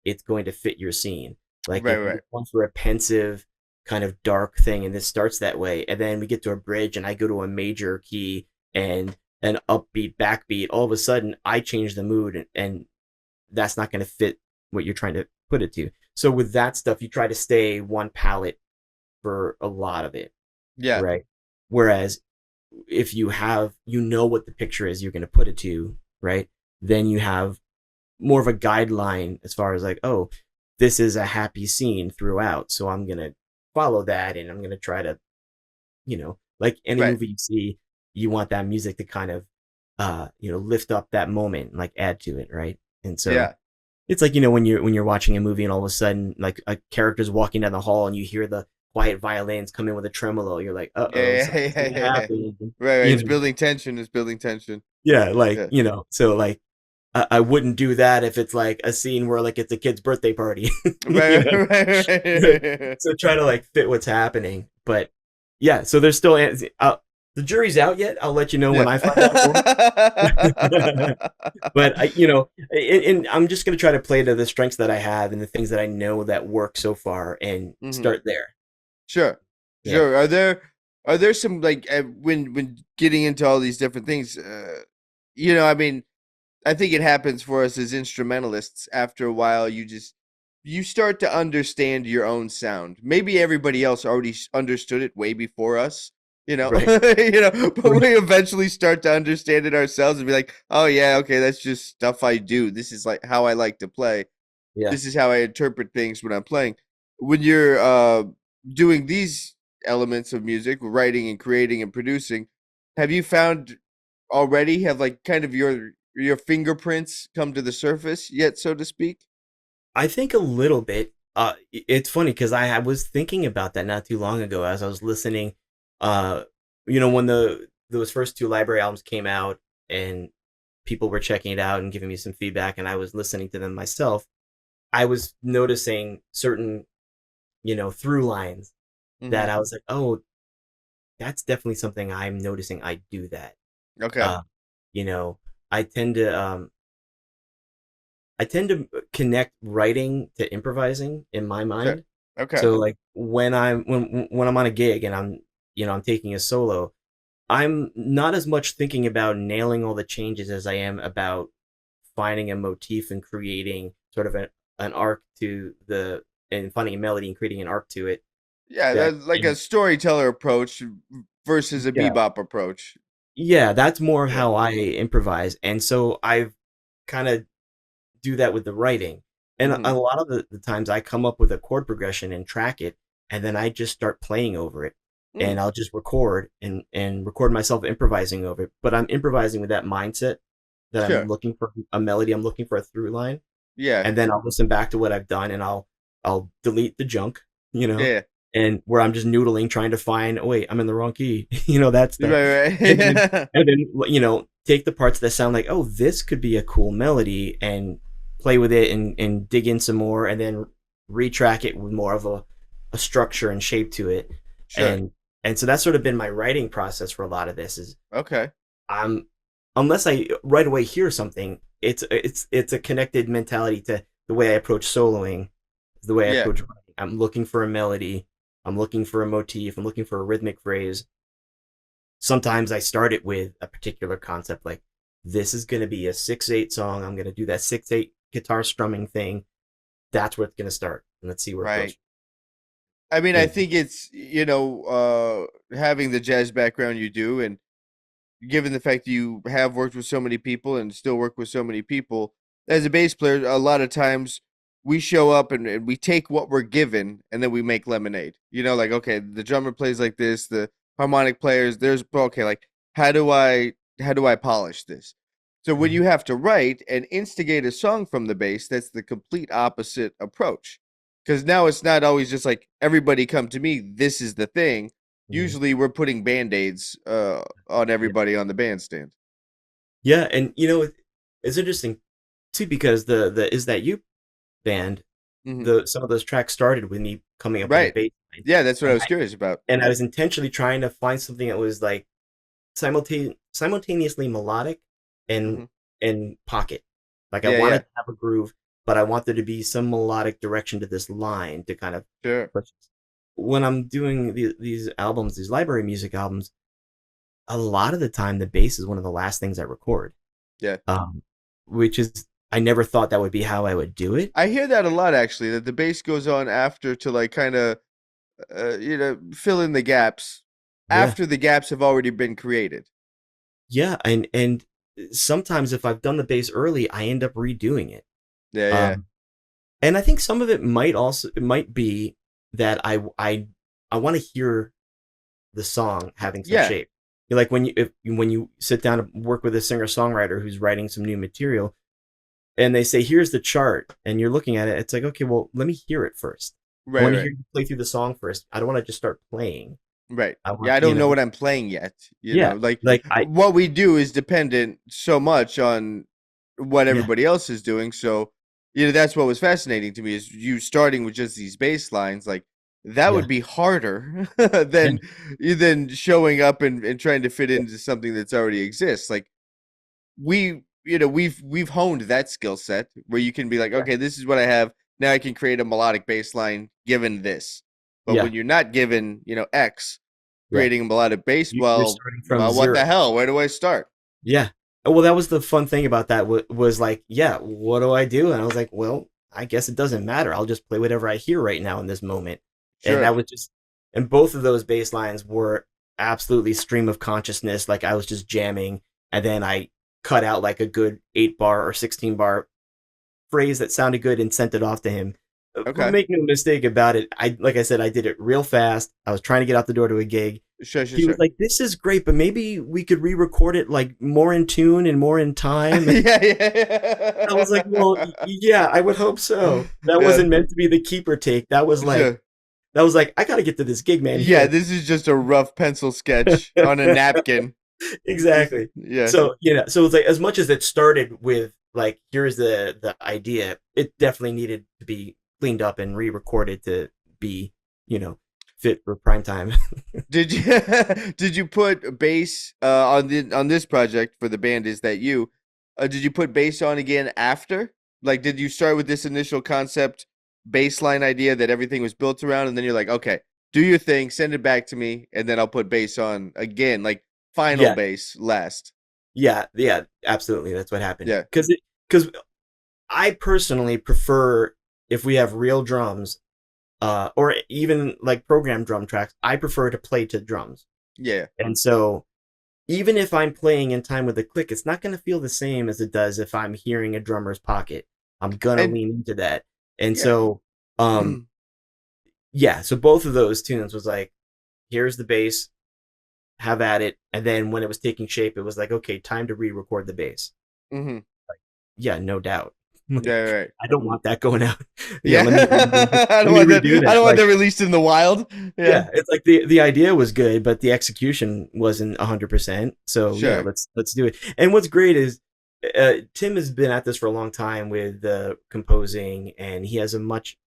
it's going to fit your scene. Like if you want for a pensive kind of dark thing, and this starts that way, and then we get to a bridge, and I go to a major key and an upbeat backbeat, all of a sudden I change the mood, and that's not going to fit what you're trying to put it to. So with that stuff, you try to stay one palette for a lot of it. Yeah. Right. Whereas if you have, what the picture is you're going to put it to, right? Then you have more of a guideline as far as like, oh, this is a happy scene throughout, so I'm going to follow that, and I'm going to try to, like any movie you see, you want that music to kind of, lift up that moment, like add to it, right? And so it's like, when you're watching a movie and all of a sudden like a character's walking down the hall and you hear the quiet violins come in with a tremolo, you're like, uh-oh, Right. It's building tension. Yeah, like, so like I wouldn't do that if it's like a scene where like it's a kid's birthday party. Right. So try to like fit what's happening. But yeah, so there's still the jury's out yet. I'll let you know when I find out more. But and I'm just gonna try to play to the strengths that I have and the things that I know that work so far, and start there. Sure. Are there some like when getting into all these different things? I mean, I think it happens for us as instrumentalists. After a while, you start to understand your own sound. Maybe everybody else already understood it way before us. Right. But we eventually start to understand it ourselves and be like, oh yeah, okay, that's just stuff I do. This is like how I like to play. Yeah. This is how I interpret things when I'm playing. When you're doing these elements of music, writing and creating and producing, have you found already have like kind of your fingerprints come to the surface yet, so to speak? I think a little bit. It's funny because I was thinking about that not too long ago as I was listening. When those first two library albums came out and people were checking it out and giving me some feedback, and I was listening to them myself, I was noticing certain through lines that I was like, oh, that's definitely something I'm noticing. I do that. Okay. I tend to connect writing to improvising in my mind. Okay. So like when I'm on a gig and I'm taking a solo, I'm not as much thinking about nailing all the changes as I am about finding a motif and creating sort of an arc and finding a melody and creating an arc to it. Yeah, that's like a storyteller approach versus a bebop approach. Yeah, that's more of how I improvise. And so I've kind of do that with the writing. And a lot of the times I come up with a chord progression and track it, and then I just start playing over it. And I'll just record and record myself improvising over it. But I'm improvising with that mindset that I'm looking for a melody, I'm looking for a through line. Yeah. And then I'll listen back to what I've done, and I'll delete the junk, and where I'm just noodling, trying to find, oh wait, I'm in the wrong key. That's the right. and then take the parts that sound like, oh, this could be a cool melody, and play with it and dig in some more, and then retrack it with more of a structure and shape to it. Sure. And so that's sort of been my writing process for a lot of this. Is okay. Unless I right away hear something, it's a connected mentality to the way I approach soloing, the way I approach writing. I'm looking for a melody, I'm looking for a motif, I'm looking for a rhythmic phrase. Sometimes I start it with a particular concept, like this is going to be a 6/8 song. I'm going to do that 6/8 guitar strumming thing. That's where it's going to start. And let's see where it goes. I mean, I think it's, having the jazz background you do, and given the fact that you have worked with so many people and still work with so many people, as a bass player, a lot of times we show up and we take what we're given and then we make lemonade. Like, okay, the drummer plays like this, the harmonic players, like, how do I polish this? So when you have to write and instigate a song from the bass, that's the complete opposite approach. Because now it's not always just like, everybody come to me, this is the thing. Usually we're putting Band-Aids on everybody on the bandstand. Yeah, and it's interesting too, because the Is That You band, some of those tracks started with me coming up Right. with a bass line. Yeah, that's what And I was curious about. And I was intentionally trying to find something that was like simultaneously melodic and pocket. Like I wanted to have a groove, but I want there to be some melodic direction to this line to kind of push. When I'm doing these albums, these library music albums, a lot of the time the bass is one of the last things I record. Yeah. Which is, I never thought that would be how I would do it. I hear that a lot, actually, that the bass goes on after to like kind of, fill in the gaps after the gaps have already been created. Yeah, and sometimes if I've done the bass early, I end up redoing it. Yeah. And I think some of it might be that I want to hear the song having some shape. Like when you sit down and work with a singer-songwriter who's writing some new material, and they say, "Here's the chart," and you're looking at it, it's like, okay, well, let me hear it first. I want to hear you play through the song first. I don't want to just start playing. Right. I don't know what I'm playing yet. You know, like what we do is dependent so much on what everybody else is doing. So, that's what was fascinating to me is you starting with just these bass lines. Like that would be harder than showing up and trying to fit into something that's already exists. Like we've honed that skill set where you can be like, okay, this is what I have. Now I can create a melodic bass line given this. But when you're not given, X, creating a melodic bass, what the hell? Where do I start? Yeah. Well, that was the fun thing about that was like, what do I do? And I was like, well, I guess it doesn't matter. I'll just play whatever I hear right now in this moment. Sure. And that was and both of those bass lines were absolutely stream of consciousness. Like I was just jamming, and then I cut out like a good 8-bar or 16-bar phrase that sounded good and sent it off to him. Okay. Make no mistake about it. Like I said, I did it real fast. I was trying to get out the door to a gig. He was like, "This is great, but maybe we could re-record it like more in tune and more in time." I was like, "Well, yeah, I would hope so." That wasn't meant to be the keeper take. That was like, I got to get to this gig, man. Yeah, this is just a rough pencil sketch on a napkin. Exactly. Yeah. So so it's like, as much as it started with like, here's the idea, it definitely needed to be cleaned up and re-recorded to be, fit for prime time. Did you put bass on this project for the band? Is that you? Did you put bass on again after? Like, did you start with this initial concept bass line idea that everything was built around, and then you're like, okay, do your thing, send it back to me, and then I'll put bass on again, like final bass last? Yeah, absolutely. That's what happened. Yeah, because I personally prefer, if we have real drums, or even like programmed drum tracks, I prefer to play to drums. Yeah. And so even if I'm playing in time with a click, it's not going to feel the same as it does if I'm hearing a drummer's pocket. I'm going to lean into that. And so, so both of those tunes was like, here's the bass, have at it. And then when it was taking shape, it was like, okay, time to re-record the bass. Mm-hmm. Like, no doubt. Right. I don't want that going out. I don't want that released in the wild. Yeah, it's like the idea was good, but the execution wasn't 100%. So let's do it. And what's great is Tim has been at this for a long time with composing, and he has much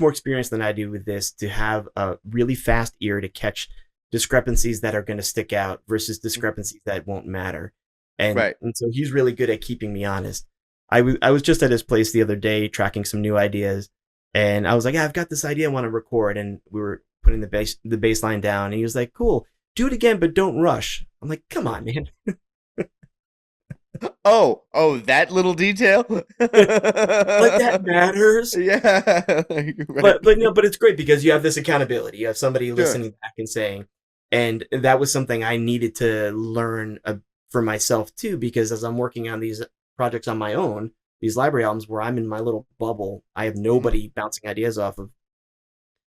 more experience than I do with this, to have a really fast ear to catch discrepancies that are going to stick out versus discrepancies that won't matter. And so he's really good at keeping me honest. I was just at his place the other day tracking some new ideas, and I was like, I've got this idea I want to record, and we were putting the bass line down, and he was like, cool, do it again, but don't rush. I'm like, come on, man. Oh, that little detail? Like, that matters. Yeah. But it's great because you have this accountability. You have somebody listening back and saying, and that was something I needed to learn for myself too, because as I'm working on these projects on my own, these library albums where I'm in my little bubble, I have nobody bouncing ideas off of.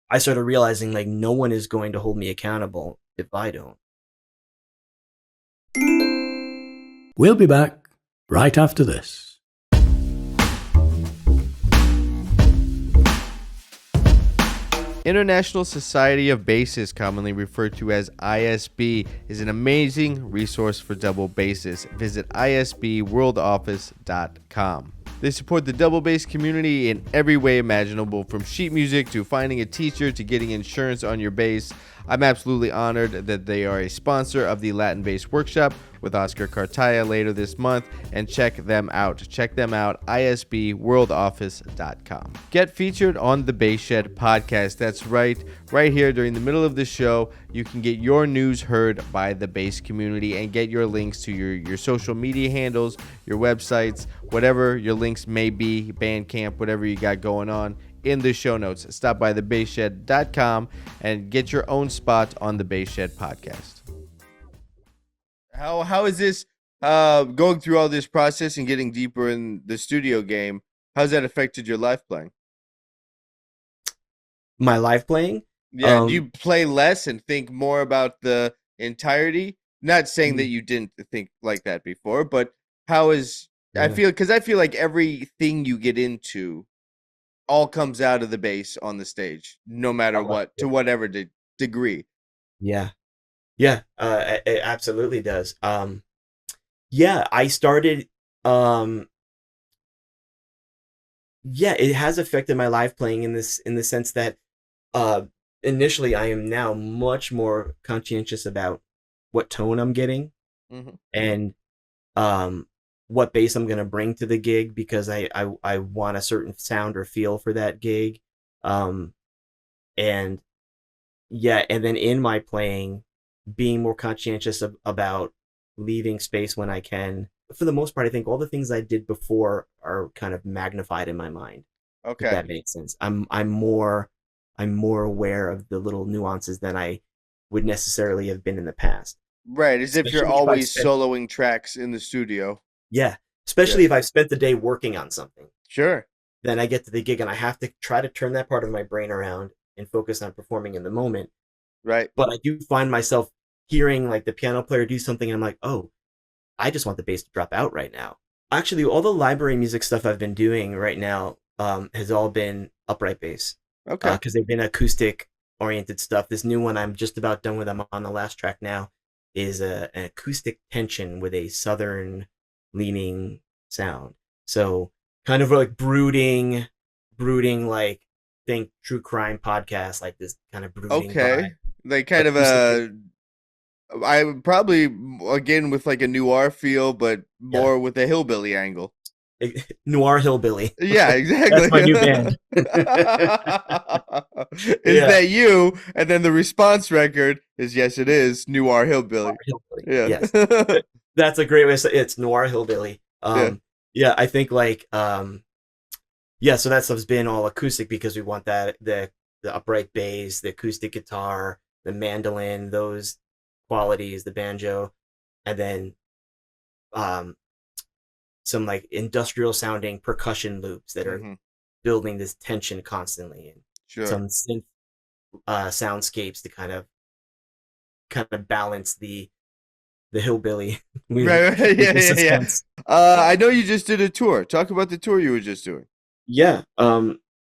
I started realizing like no one is going to hold me accountable if I don't. We'll be back right after this. International Society of Bassists, commonly referred to as ISB, is an amazing resource for double bassists. Visit isbworldoffice.com. They support the double bass community in every way imaginable, from sheet music to finding a teacher to getting insurance on your bass. I'm absolutely honored that they are a sponsor of the Latin Bass Workshop with Oscar Cartaya later this month, and check them out. Check them out, isbworldoffice.com. Get featured on the Bass Shed podcast. That's right here during the middle of the show, you can get your news heard by the bass community and get your links to your social media handles, your websites, whatever your links may be, Bandcamp, whatever you got going on, in the show notes. Stop by thebassshed.com and get your own spot on the Bass Shed podcast. How is this going through all this process and getting deeper in the studio game? How's that affected your live playing? My live playing? Yeah, do you play less and think more about the entirety? Not saying that you didn't think like that before, but how is I feel like everything you get into all comes out of the bass on the stage, no matter what, to whatever degree. Yeah. It absolutely does. I started. It has affected my live playing in the sense that, initially I am now much more conscientious about what tone I'm getting, and what bass I'm gonna bring to the gig, because I want a certain sound or feel for that gig, and then in my playing, being more conscientious about leaving space when I can. For the most part, I think all the things I did before are kind of magnified in my mind. Okay, if that makes sense. I'm more aware of the little nuances than I would necessarily have been in the past. Right, as if you're always soloing tracks in the studio. Yeah, especially if I've spent the day working on something. Sure. Then I get to the gig and I have to try to turn that part of my brain around and focus on performing in the moment. Right. But I do find myself hearing like the piano player do something and I'm like, oh, I just want the bass to drop out right now. Actually, all the library music stuff I've been doing right now has all been upright bass. Okay. Because they've been acoustic oriented stuff. This new one I'm just about done with. I'm on the last track now. Is an acoustic tension with a southern leaning sound. So kind of like brooding, like think true crime podcast, like this kind of brooding. Okay. Like kind of I would probably, again, with like a Newhart feel, but more with a hillbilly angle. Noir hillbilly. Yeah, exactly. That's my new band. Is that you? And then the response record is, yes, it is Noir hillbilly. Yeah. Yes. That's a great way to say it. It's Noir hillbilly. I think like so that stuff's been all acoustic because we want that the upright bass, the acoustic guitar, the mandolin, those qualities, the banjo, and then some like industrial sounding percussion loops that are building this tension constantly, and some synth soundscapes to kind of balance the hillbilly. Right. Yeah. I know you just did a tour. Talk about the tour you were just doing. Yeah.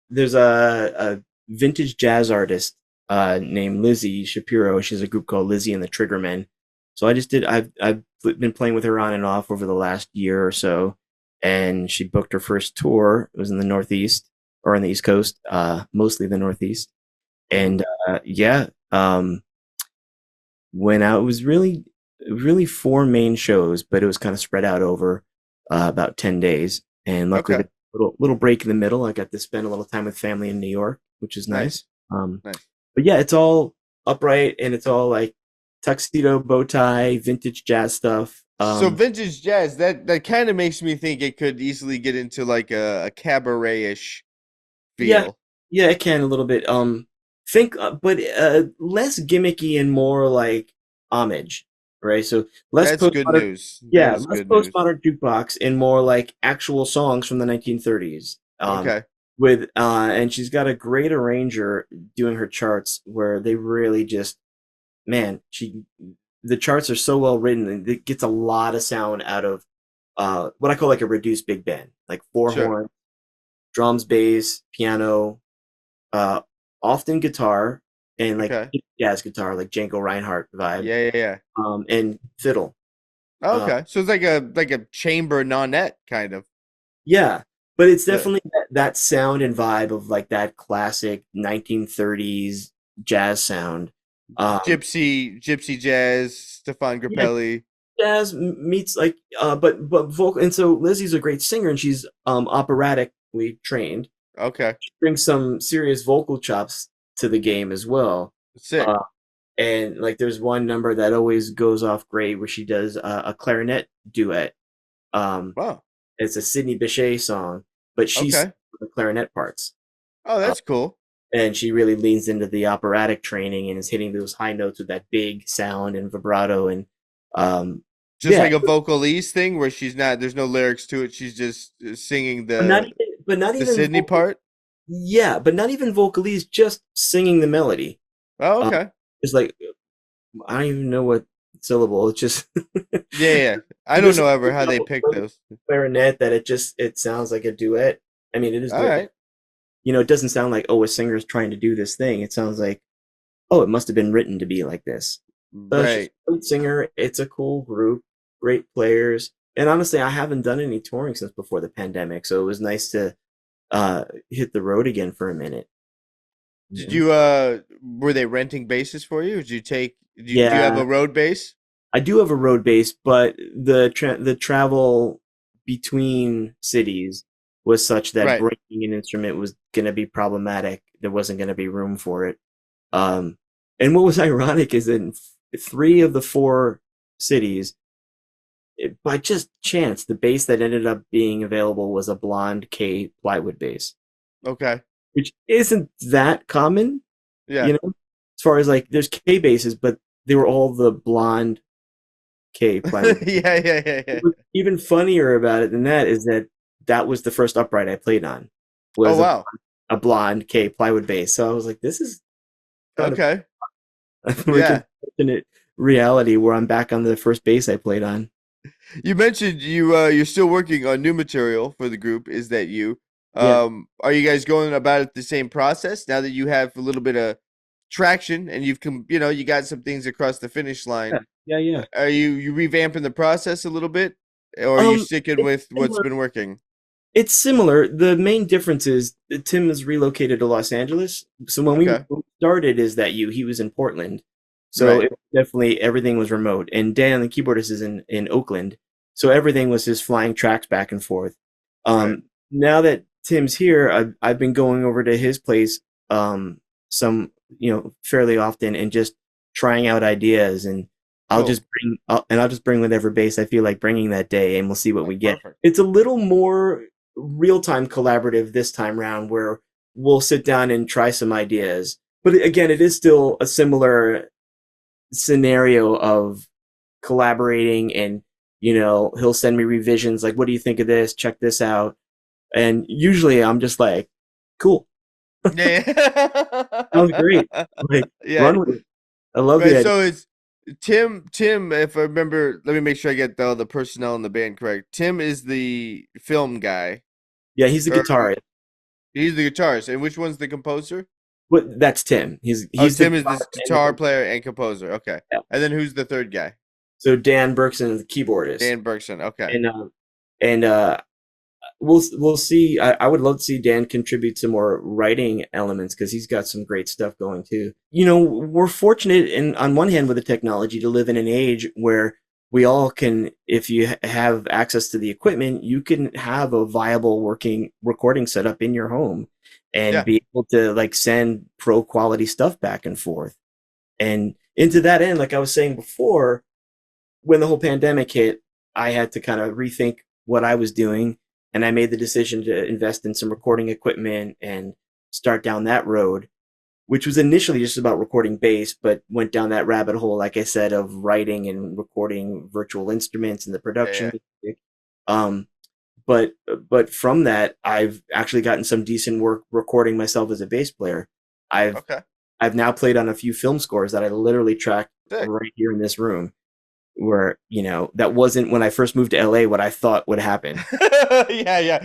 There's a vintage jazz artist named Lizzy Shapiro. She has a group called Lizzy and the Triggermen. So I've been playing with her on and off over the last year or so, and she booked her first tour. It was in the Northeast, or on the East Coast, mostly the Northeast. And went out. It was really 4 main shows, but it was kind of spread out over about 10 days. And luckily, a little break in the middle. I got to spend a little time with family in New York, which is nice. But yeah, it's all upright and it's all like tuxedo, bow tie, vintage jazz stuff. So vintage jazz, that kind of makes me think it could easily get into like a cabaret-ish feel. Yeah, it can a little bit. But less gimmicky and more like homage, right? So less That's good news. Yeah, less postmodern jukebox and more like actual songs from the 1930s. And she's got a great arranger doing her charts where they really just, the charts are so well written and it gets a lot of sound out of what I call like a reduced big band, like 4 horns, drums, bass, piano, often guitar, and like jazz guitar, like Django Reinhardt vibe. Yeah. And fiddle. So it's like a chamber nonette kind of. Yeah, But it's definitely that sound and vibe of like that classic 1930s jazz sound. Gypsy jazz, Stefan Yeah, Grappelli. jazz meets like but vocal, and so Lizzy's a great singer and she's operatically trained. Okay, She brings some serious vocal chops to the game as well. sick. And like there's one number that always goes off great where she does a clarinet duet. Wow. It's a Sidney Bechet song, but she's Okay. the clarinet parts. Oh, that's cool. And she really leans into the operatic training and is hitting those high notes with that big sound and vibrato and Just yeah. like a vocalese thing where she's not. There's no lyrics to it. She's just singing but not the even Sydney part. Yeah, but not even vocalese, just singing the melody. Oh, okay. It's like I don't even know what syllable. It's just Yeah. I don't know ever how they pick those. clarinet that it sounds like a duet. I mean, it is All good. right. You know, it doesn't sound like, oh, a singer's trying to do this thing. It sounds like, oh, it must have been written to be like this. So she's Right. a great singer. It's a cool group, great players. And honestly, I haven't done any touring since before the pandemic, so it was nice to hit the road again for a minute. Did you were they renting bases for you? Did you Yeah. have a road base? I do have a road base, but the travel between cities was such that Right. bringing an instrument was going to be problematic. There wasn't going to be room for it. And what was ironic is that in 3 of the 4 cities, by just chance, the bass that ended up being available was a blonde K plywood bass, Okay. which isn't that common, Yeah. you know, as far as like there's K basses, but they were all the blonde K plywood. Yeah. What's even funnier about it than that is that was the first upright I played on. Was Oh wow. a blonde K plywood bass. So I was like, this is kind Okay. of Yeah. alternate reality where I'm back on the first bass I played on. You mentioned you're still working on new material for the group. Is that you? Yeah. Are you guys going about it the same process now that you have a little bit of traction and you got some things across the finish line? Yeah. Are you revamping the process a little bit, or are you sticking with what's similar. been working? It's similar. The main difference is that Tim has relocated to Los Angeles. So when we Okay. started he was in Portland. So Right. it definitely everything was remote. And Dan, the keyboardist, is in Oakland. So everything was just flying tracks back and forth. Right. Now that Tim's here, I've been going over to his place some fairly often and just trying out ideas, and I'll Cool. just bring whatever bass I feel like bringing that day, and we'll see what we get. Perfect. It's a little more real-time collaborative this time round, where we'll sit down and try some ideas. But again, it is still a similar scenario of collaborating, and he'll send me revisions like, what do you think of this? Check this out. And usually I'm just like, cool. Yeah. Sounds great. Like, Yeah. run with it. I love Right, it. so it's Tim, if I remember, let me make sure I get the personnel in the band correct. Tim is the film guy. Yeah, he's the or- guitarist. He's the guitarist. And which one's the composer? But that's Tim. He's Tim is the guitarist and guitar player and composer. Okay. Yeah. And then who's the third guy? So Dan Berkson is the keyboardist. Dan Berkson. Okay. And we'll see. I would love to see Dan contribute some more writing elements because he's got some great stuff going too. We're fortunate on one hand with the technology to live in an age where we all can, if you have access to the equipment, you can have a viable working recording setup in your home and be able to like send pro quality stuff back and forth. And into that end, like I was saying before, when the whole pandemic hit, I had to kind of rethink what I was doing. And I made the decision to invest in some recording equipment and start down that road, which was initially just about recording bass, but went down that rabbit hole, like I said, of writing and recording virtual instruments and the production. Yeah. But from that, I've actually gotten some decent work recording myself as a bass player. I've now played on a few film scores that I literally tracked right here in this room. Where that wasn't when I first moved to LA what I thought would happen. Yeah.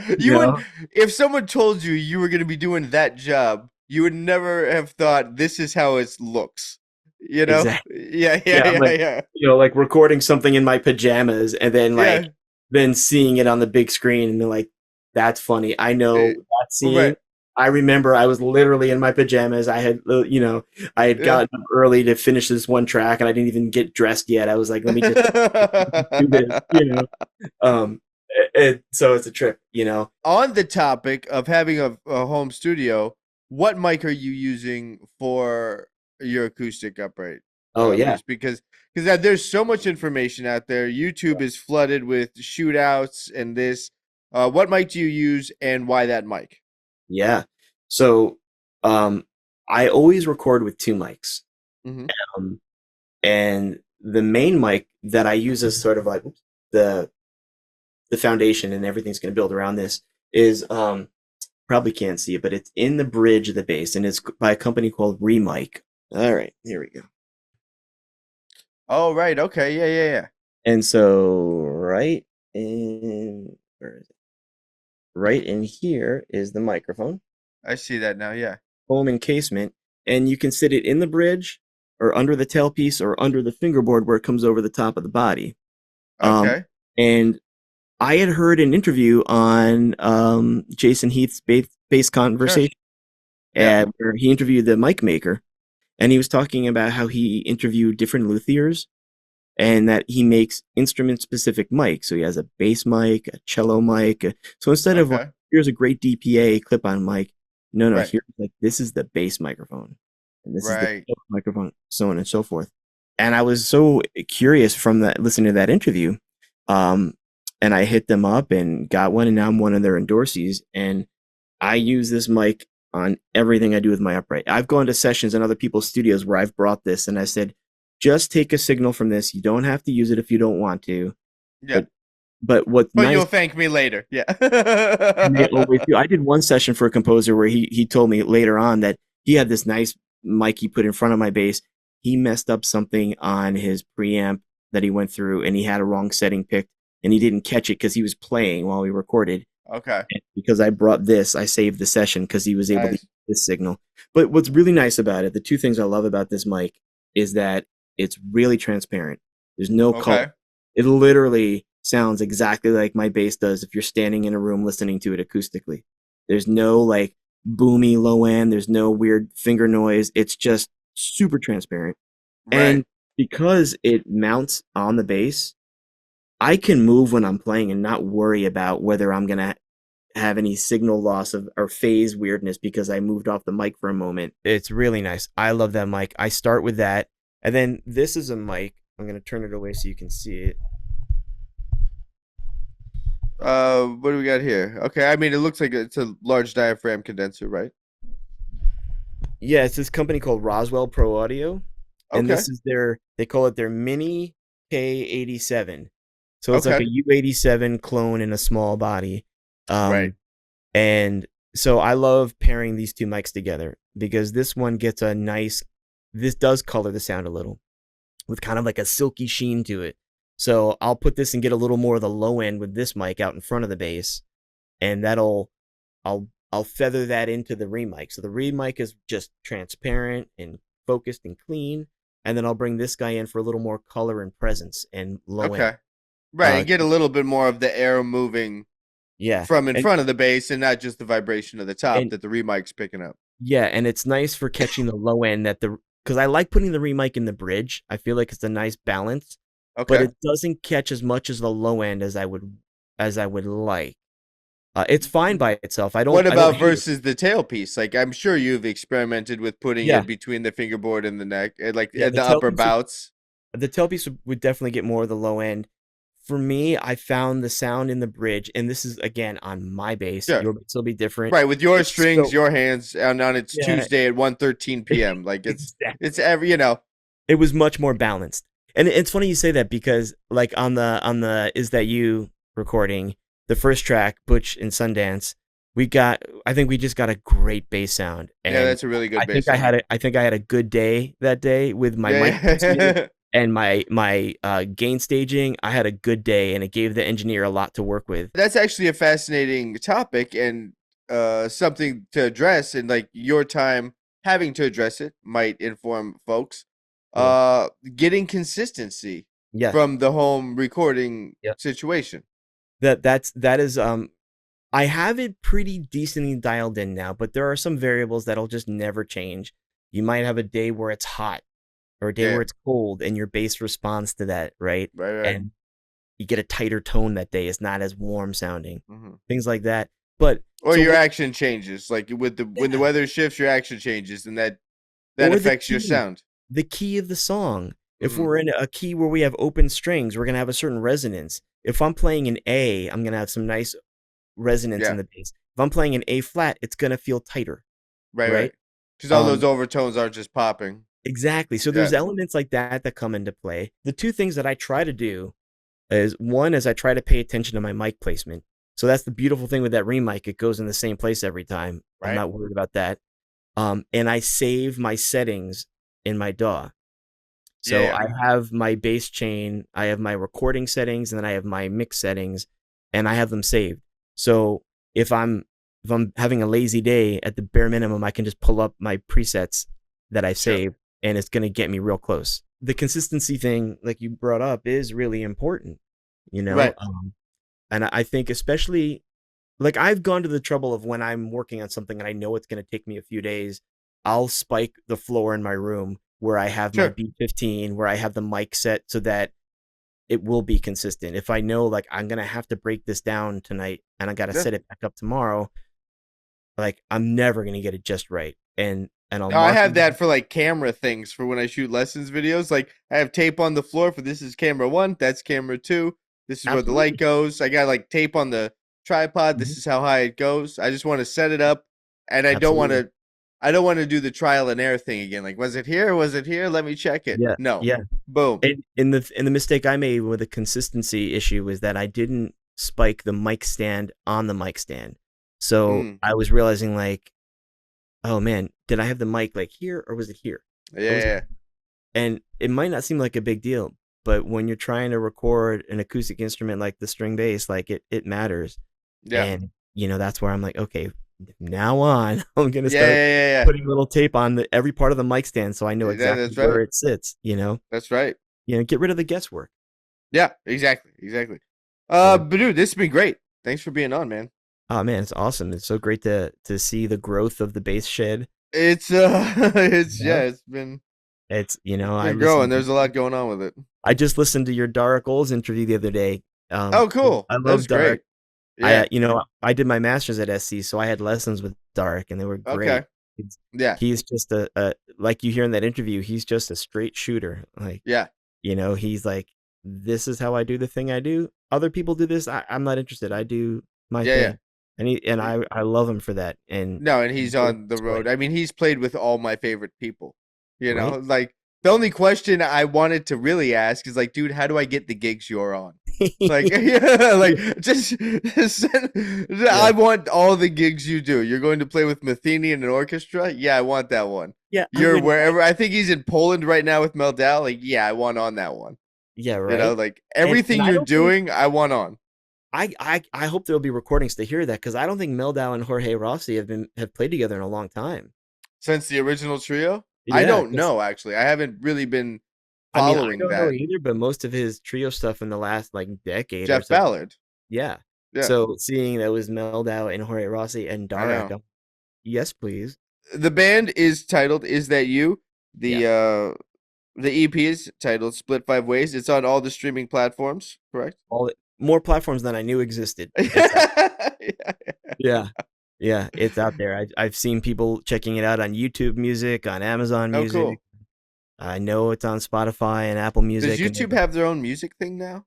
If someone told you were going to be doing that job, you would never have thought this is how it looks. Exactly. Yeah. Like recording something in my pajamas and then then seeing it on the big screen and then like, That's funny. I know Eh, that scene. right. I remember I was literally in my pajamas. I had, I had Yeah. gotten up early to finish this one track, and I didn't even get dressed yet. I was like, let me just do this. So it's a trip. On the topic of having a home studio, what mic are you using for your acoustic upright? Oh yeah, Just because there's so much information out there. YouTube is flooded with shootouts and this. What mic do you use and why that mic? yeah. So, I always record with two mics, Mm-hmm. um, and the main mic that I use as sort of like the the foundation, and everything's going to build around this is probably can't see it, but it's in the bridge of the bass, and it's by a company called Remic. All right, here we go. Oh, right. Okay. Yeah, yeah, yeah. And so right in where is it? Right in here is the microphone, I see that now. Yeah. foam encasement, and you can sit it in the bridge or under the tailpiece or under the fingerboard where it comes over the top of the body. Okay. And I had heard an interview on Jason Heath's bass conversation, Yeah. where he interviewed the mic maker, and he was talking about how he interviewed different luthiers, and that he makes instrument-specific mics. So he has a bass mic, a cello mic. So instead of like, Okay. here's a great DPA clip-on mic, no, Right. here's like this is the bass microphone, and this is the Right. cello microphone, so on and so forth. And I was so curious from that listening to that interview, and I hit them up and got one, and now I'm one of their endorsees, and I use this mic on everything I do with my upright. I've gone to sessions in other people's studios where I've brought this, and I said, just take a signal from this. You don't have to use it if you don't want to. Yeah. But what's But nice, you'll thank me later. Yeah. and they always do. I did one session for a composer where he told me later on that he had this nice mic he put in front of my bass. He messed up something on his preamp that he went through, and he had a wrong setting picked, and he didn't catch it because he was playing while we recorded. Okay. And because I brought this, I saved the session because he was able to Nice. use this signal. But what's really nice about it, the two things I love about this mic is that it's really transparent. There's no Okay. color. It literally sounds exactly like my bass does if you're standing in a room listening to it acoustically. There's no like boomy low end. There's no weird finger noise. It's just super transparent. Right. And because it mounts on the bass, I can move when I'm playing and not worry about whether I'm going to have any signal loss or phase weirdness because I moved off the mic for a moment. It's really nice. I love that mic. I start with that. And then this is a mic. I'm going to turn it away so you can see it. What do we got here? Okay, I mean, it looks like it's a large diaphragm condenser, right? Yeah, it's this company called Roswell Pro Audio. And Okay. this is they call it their Mini K87. So it's Okay. like a U87 clone in a small body. Right. And so I love pairing these two mics together because this one gets this does color the sound a little with kind of like a silky sheen to it. So I'll put this and get a little more of the low end with this mic out in front of the bass, and I'll feather that into the Remic. So the Remic is just transparent and focused and clean, and then I'll bring this guy in for a little more color and presence and low end. Okay. Right, and get a little bit more of the air moving from in front of the bass and not just the vibration of the top that the Remic's picking up. Yeah, and it's nice for catching the low end because I like putting the Remic in the bridge. I feel like it's a nice balance. Okay. But it doesn't catch as much as the low end as I would like. It's fine by itself. What about versus the tailpiece? Like, I'm sure you've experimented with putting it between the fingerboard and the neck, like the upper bouts. The tailpiece would definitely get more of the low end. For me, I found the sound in the bridge, and this is again on my bass. Sure. Your bass will be different, right? With your strings, your hands, and on its Tuesday at 1:13 p.m. Like it's every It was much more balanced. And it's funny you say that because like on the Is That You recording, the first track, Butch and Sundance, I think we just got a great bass sound. And yeah, that's a really good bass sound. I think I had a good day that day with my mic and my gain staging. I had a good day, and it gave the engineer a lot to work with. That's actually a fascinating topic and something to address, and like your time having to address it might inform folks. Getting consistency from the home recording situation. That is I have it pretty decently dialed in now, but there are some variables that'll just never change. You might have a day where it's hot or a day where it's cold, and your bass responds to that, right? Right. And you get a tighter tone that day. It's not as warm sounding, things like that. But or your action changes, like when the weather shifts, your action changes, and that affects your sound. The key of the song. If we're in a key where we have open strings, we're gonna have a certain resonance. If I'm playing an A, I'm gonna have some nice resonance in the bass. If I'm playing an A flat, it's gonna feel tighter. Right. Because all those overtones aren't just popping. Exactly. So there's elements like that come into play. The two things that I try to do is, one is I try to pay attention to my mic placement. So that's the beautiful thing with that remic. It goes in the same place every time. Right. I'm not worried about that. And I save my settings in my DAW. So I have my bass chain, I have my recording settings, and then I have my mix settings, and I have them saved. So if I'm having a lazy day, at the bare minimum, I can just pull up my presets that I saved, and it's going to get me real close. The consistency thing, like you brought up, is really important, you know? Right. And I think especially, like, I've gone to the trouble of when I'm working on something and I know it's going to take me a few days, I'll spike the floor in my room where I have my B15, where I have the mic set so that it will be consistent. If I know, like, I'm going to have to break this down tonight and I got to set it back up tomorrow, like, I'm never going to get it just right. And I have that for like camera things for when I shoot lessons videos. Like, I have tape on the floor for this is camera 1, that's camera 2. This is where the light goes. I got like tape on the tripod. This is how high it goes. I just want to set it up, and I don't want to do the trial and error thing again. Like, was it here? Was it here? Let me check it. Yeah. No. Yeah. Boom. And the mistake I made with the consistency issue was that I didn't spike the mic stand on the mic stand. So I was realizing, like, oh man, did I have the mic like here or was it here? Yeah. And it might not seem like a big deal, but when you're trying to record an acoustic instrument like the string bass, like it matters. Yeah. And you know, that's where I'm like, okay, now on, I'm gonna start putting little tape on every part of the mic stand so I know exactly where it sits. You know, that's right. You know, get rid of the guesswork. Yeah, exactly. But dude, this has been great. Thanks for being on, man. Oh man, it's awesome. It's so great to see the growth of the bass shed. It's been growing. There's a lot going on with it. I just listened to your Dara Goals interview the other day. Oh, cool. I love Dark. Yeah. I did my master's at SC, so I had lessons with Dark, and they were great. Okay. He's just a like you hear in that interview, he's just a straight shooter. Like, you know, he's like, this is how I do the thing I do. Other people do this. I'm not interested. I do my thing. And I love him for that. And he's on the road. I mean, he's played with all my favorite people. You know, like, the only question I wanted to really ask is, like, dude, how do I get the gigs you're on? Like, just I want all the gigs you do. You're going to play with Mancini in an orchestra? Yeah, I want that one. Yeah. You're wherever. I think he's in Poland right now with Meldau. Like, yeah, I want on that one. Yeah, right. You know, like, everything you're doing, I want on. I hope there'll be recordings to hear that, because I don't think Meldau and Jorge Rossi have played together in a long time. Since the original trio? Yeah, I don't know, actually. I haven't really been following that. I don't know either, but most of his trio stuff in the last, like, decade. Jeff Ballard. Yeah. So seeing that was Meldau and Jorge Rossi and Dara, yes, please. The band is titled Is That You? The EP is titled Split 5 Ways. It's on all the streaming platforms, correct? More platforms than I knew existed. Yeah, it's out there. I've seen people checking it out on YouTube Music, on Amazon Music. Oh, cool. I know it's on Spotify and Apple Music. Does YouTube have their own music thing now?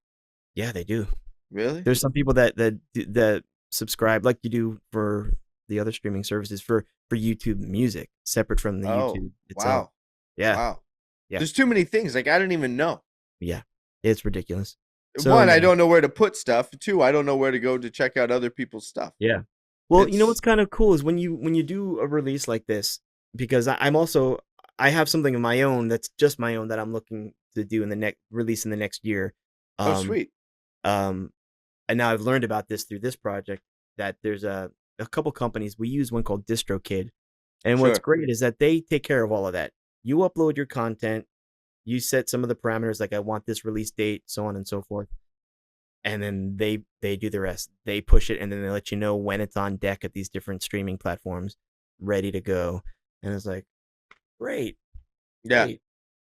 Yeah, they do. Really? There's some people that subscribe, like you do for the other streaming services, for YouTube Music, separate from the YouTube itself. Wow. Yeah. Wow. Yeah. There's too many things. Like, I don't even know. Yeah, it's ridiculous. So, one, I don't know where to put stuff. Two, I don't know where to go to check out other people's stuff. Yeah. Well, you know what's kind of cool is when you do a release like this, because I have something of my own that's just my own that I'm looking to do in the next release in the next year. Sweet. And now I've learned about this through this project, that there's a couple companies. We use one called DistroKid, and what's great is that they take care of all of that. You upload your content, you set some of the parameters, like I want this release date, so on and so forth. and then they do the rest. They push it, and then they let you know when it's on deck at these different streaming platforms, ready to go. And it's like, great. Yeah.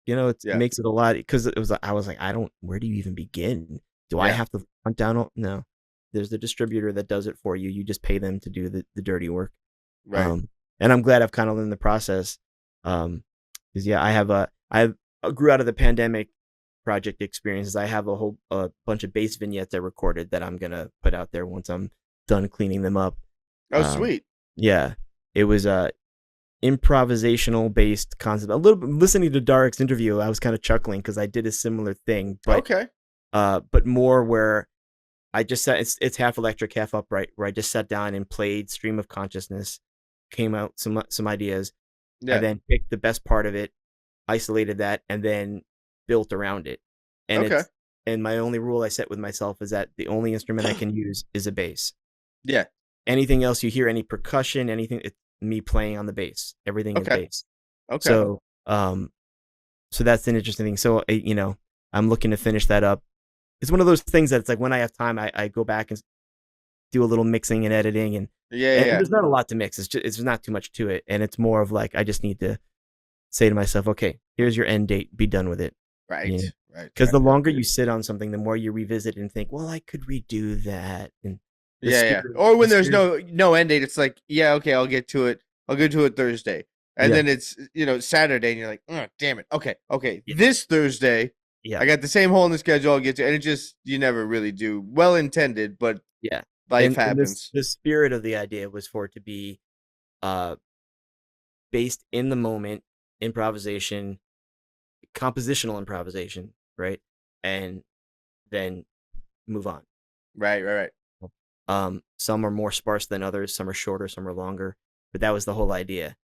You know, it makes it a lot, because I was like, where do you even begin? Do I have to hunt down? No, there's the distributor that does it for you. You just pay them to do the dirty work. Right. And I'm glad I've kind of learned the process. Because I grew out of the pandemic project experiences. I have a bunch of bass vignettes I recorded that I'm going to put out there once I'm done cleaning them up. Oh, sweet. Yeah. It was improvisational based concept. A little bit listening to Darek's interview, I was kind of chuckling because I did a similar thing, but but more where I just sat, it's half electric, half upright, where I just sat down and played stream of consciousness, came out some ideas, and then picked the best part of it, isolated that, and then built around it. And and my only rule I set with myself is that the only instrument I can use is a bass. Yeah. Anything else you hear, any percussion, anything, it's me playing on the bass. Everything is bass. Okay. So so that's an interesting thing. So you know, I'm looking to finish that up. It's one of those things that it's like when I have time, I go back and do a little mixing and editing, and there's not a lot to mix. It's not too much to it, and it's more of like I just need to say to myself, okay, here's your end date, be done with it. Right. You know? Right. Because the longer you sit on something, the more you revisit and think, well, I could redo that. And Or when there's no end date, it's like, okay, I'll get to it. I'll get to it Thursday, and then it's Saturday, and you're like, oh, damn it. Okay, this Thursday. Yeah, I got the same hole in the schedule I'll get to, and it just, you never really do. Well intended, but life happens. The spirit of the idea was for it to be based in the moment, improvisation, compositional improvisation, right? And then move on. Right. Some are more sparse than others, some are shorter, some are longer, but that was the whole idea.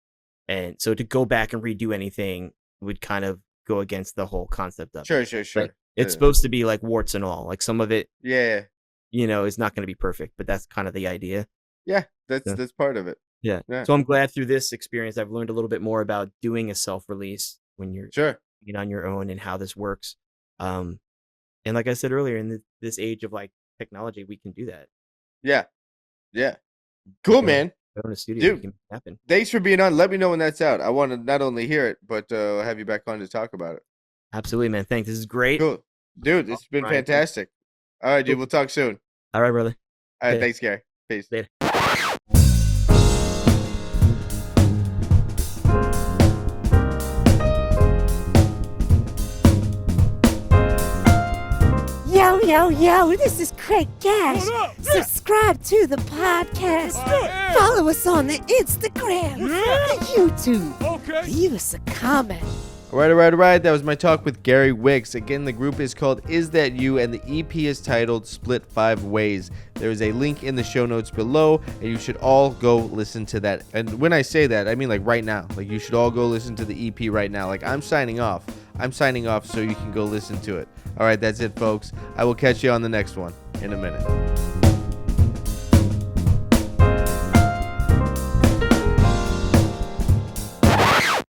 And so to go back and redo anything would kind of go against the whole concept of it. Sure. Like, it's supposed to be like warts and all. Like some of it, is not going to be perfect, but that's kind of the idea. Yeah, that's part of it. Yeah. So I'm glad through this experience, I've learned a little bit more about doing a self-release when you're on your own and how this works. And like I said earlier, in this age of like technology, we can do that. Yeah. Cool, man. Go in a studio, dude. Can happen. Thanks for being on. Let me know when that's out. I want to not only hear it, but have you back on to talk about it. Absolutely, man. Thanks. This is great. Cool, dude. It's been fantastic. All right, dude. We'll talk soon. All right, brother. All right. Thanks, Gary. Peace. Later. Yo, this is Craig Gash. Subscribe to the podcast. Follow us on the Instagram, the YouTube. Leave us a comment. All right. That was my talk with Gary Wicks. Again, the group is called Is That You, and the EP is titled Split 5 Ways. There is a link in the show notes below, and you should all go listen to that. And when I say that, I mean like right now. Like you should all go listen to the EP right now. Like I'm signing off so you can go listen to it. All right, that's it, folks. I will catch you on the next one in a minute.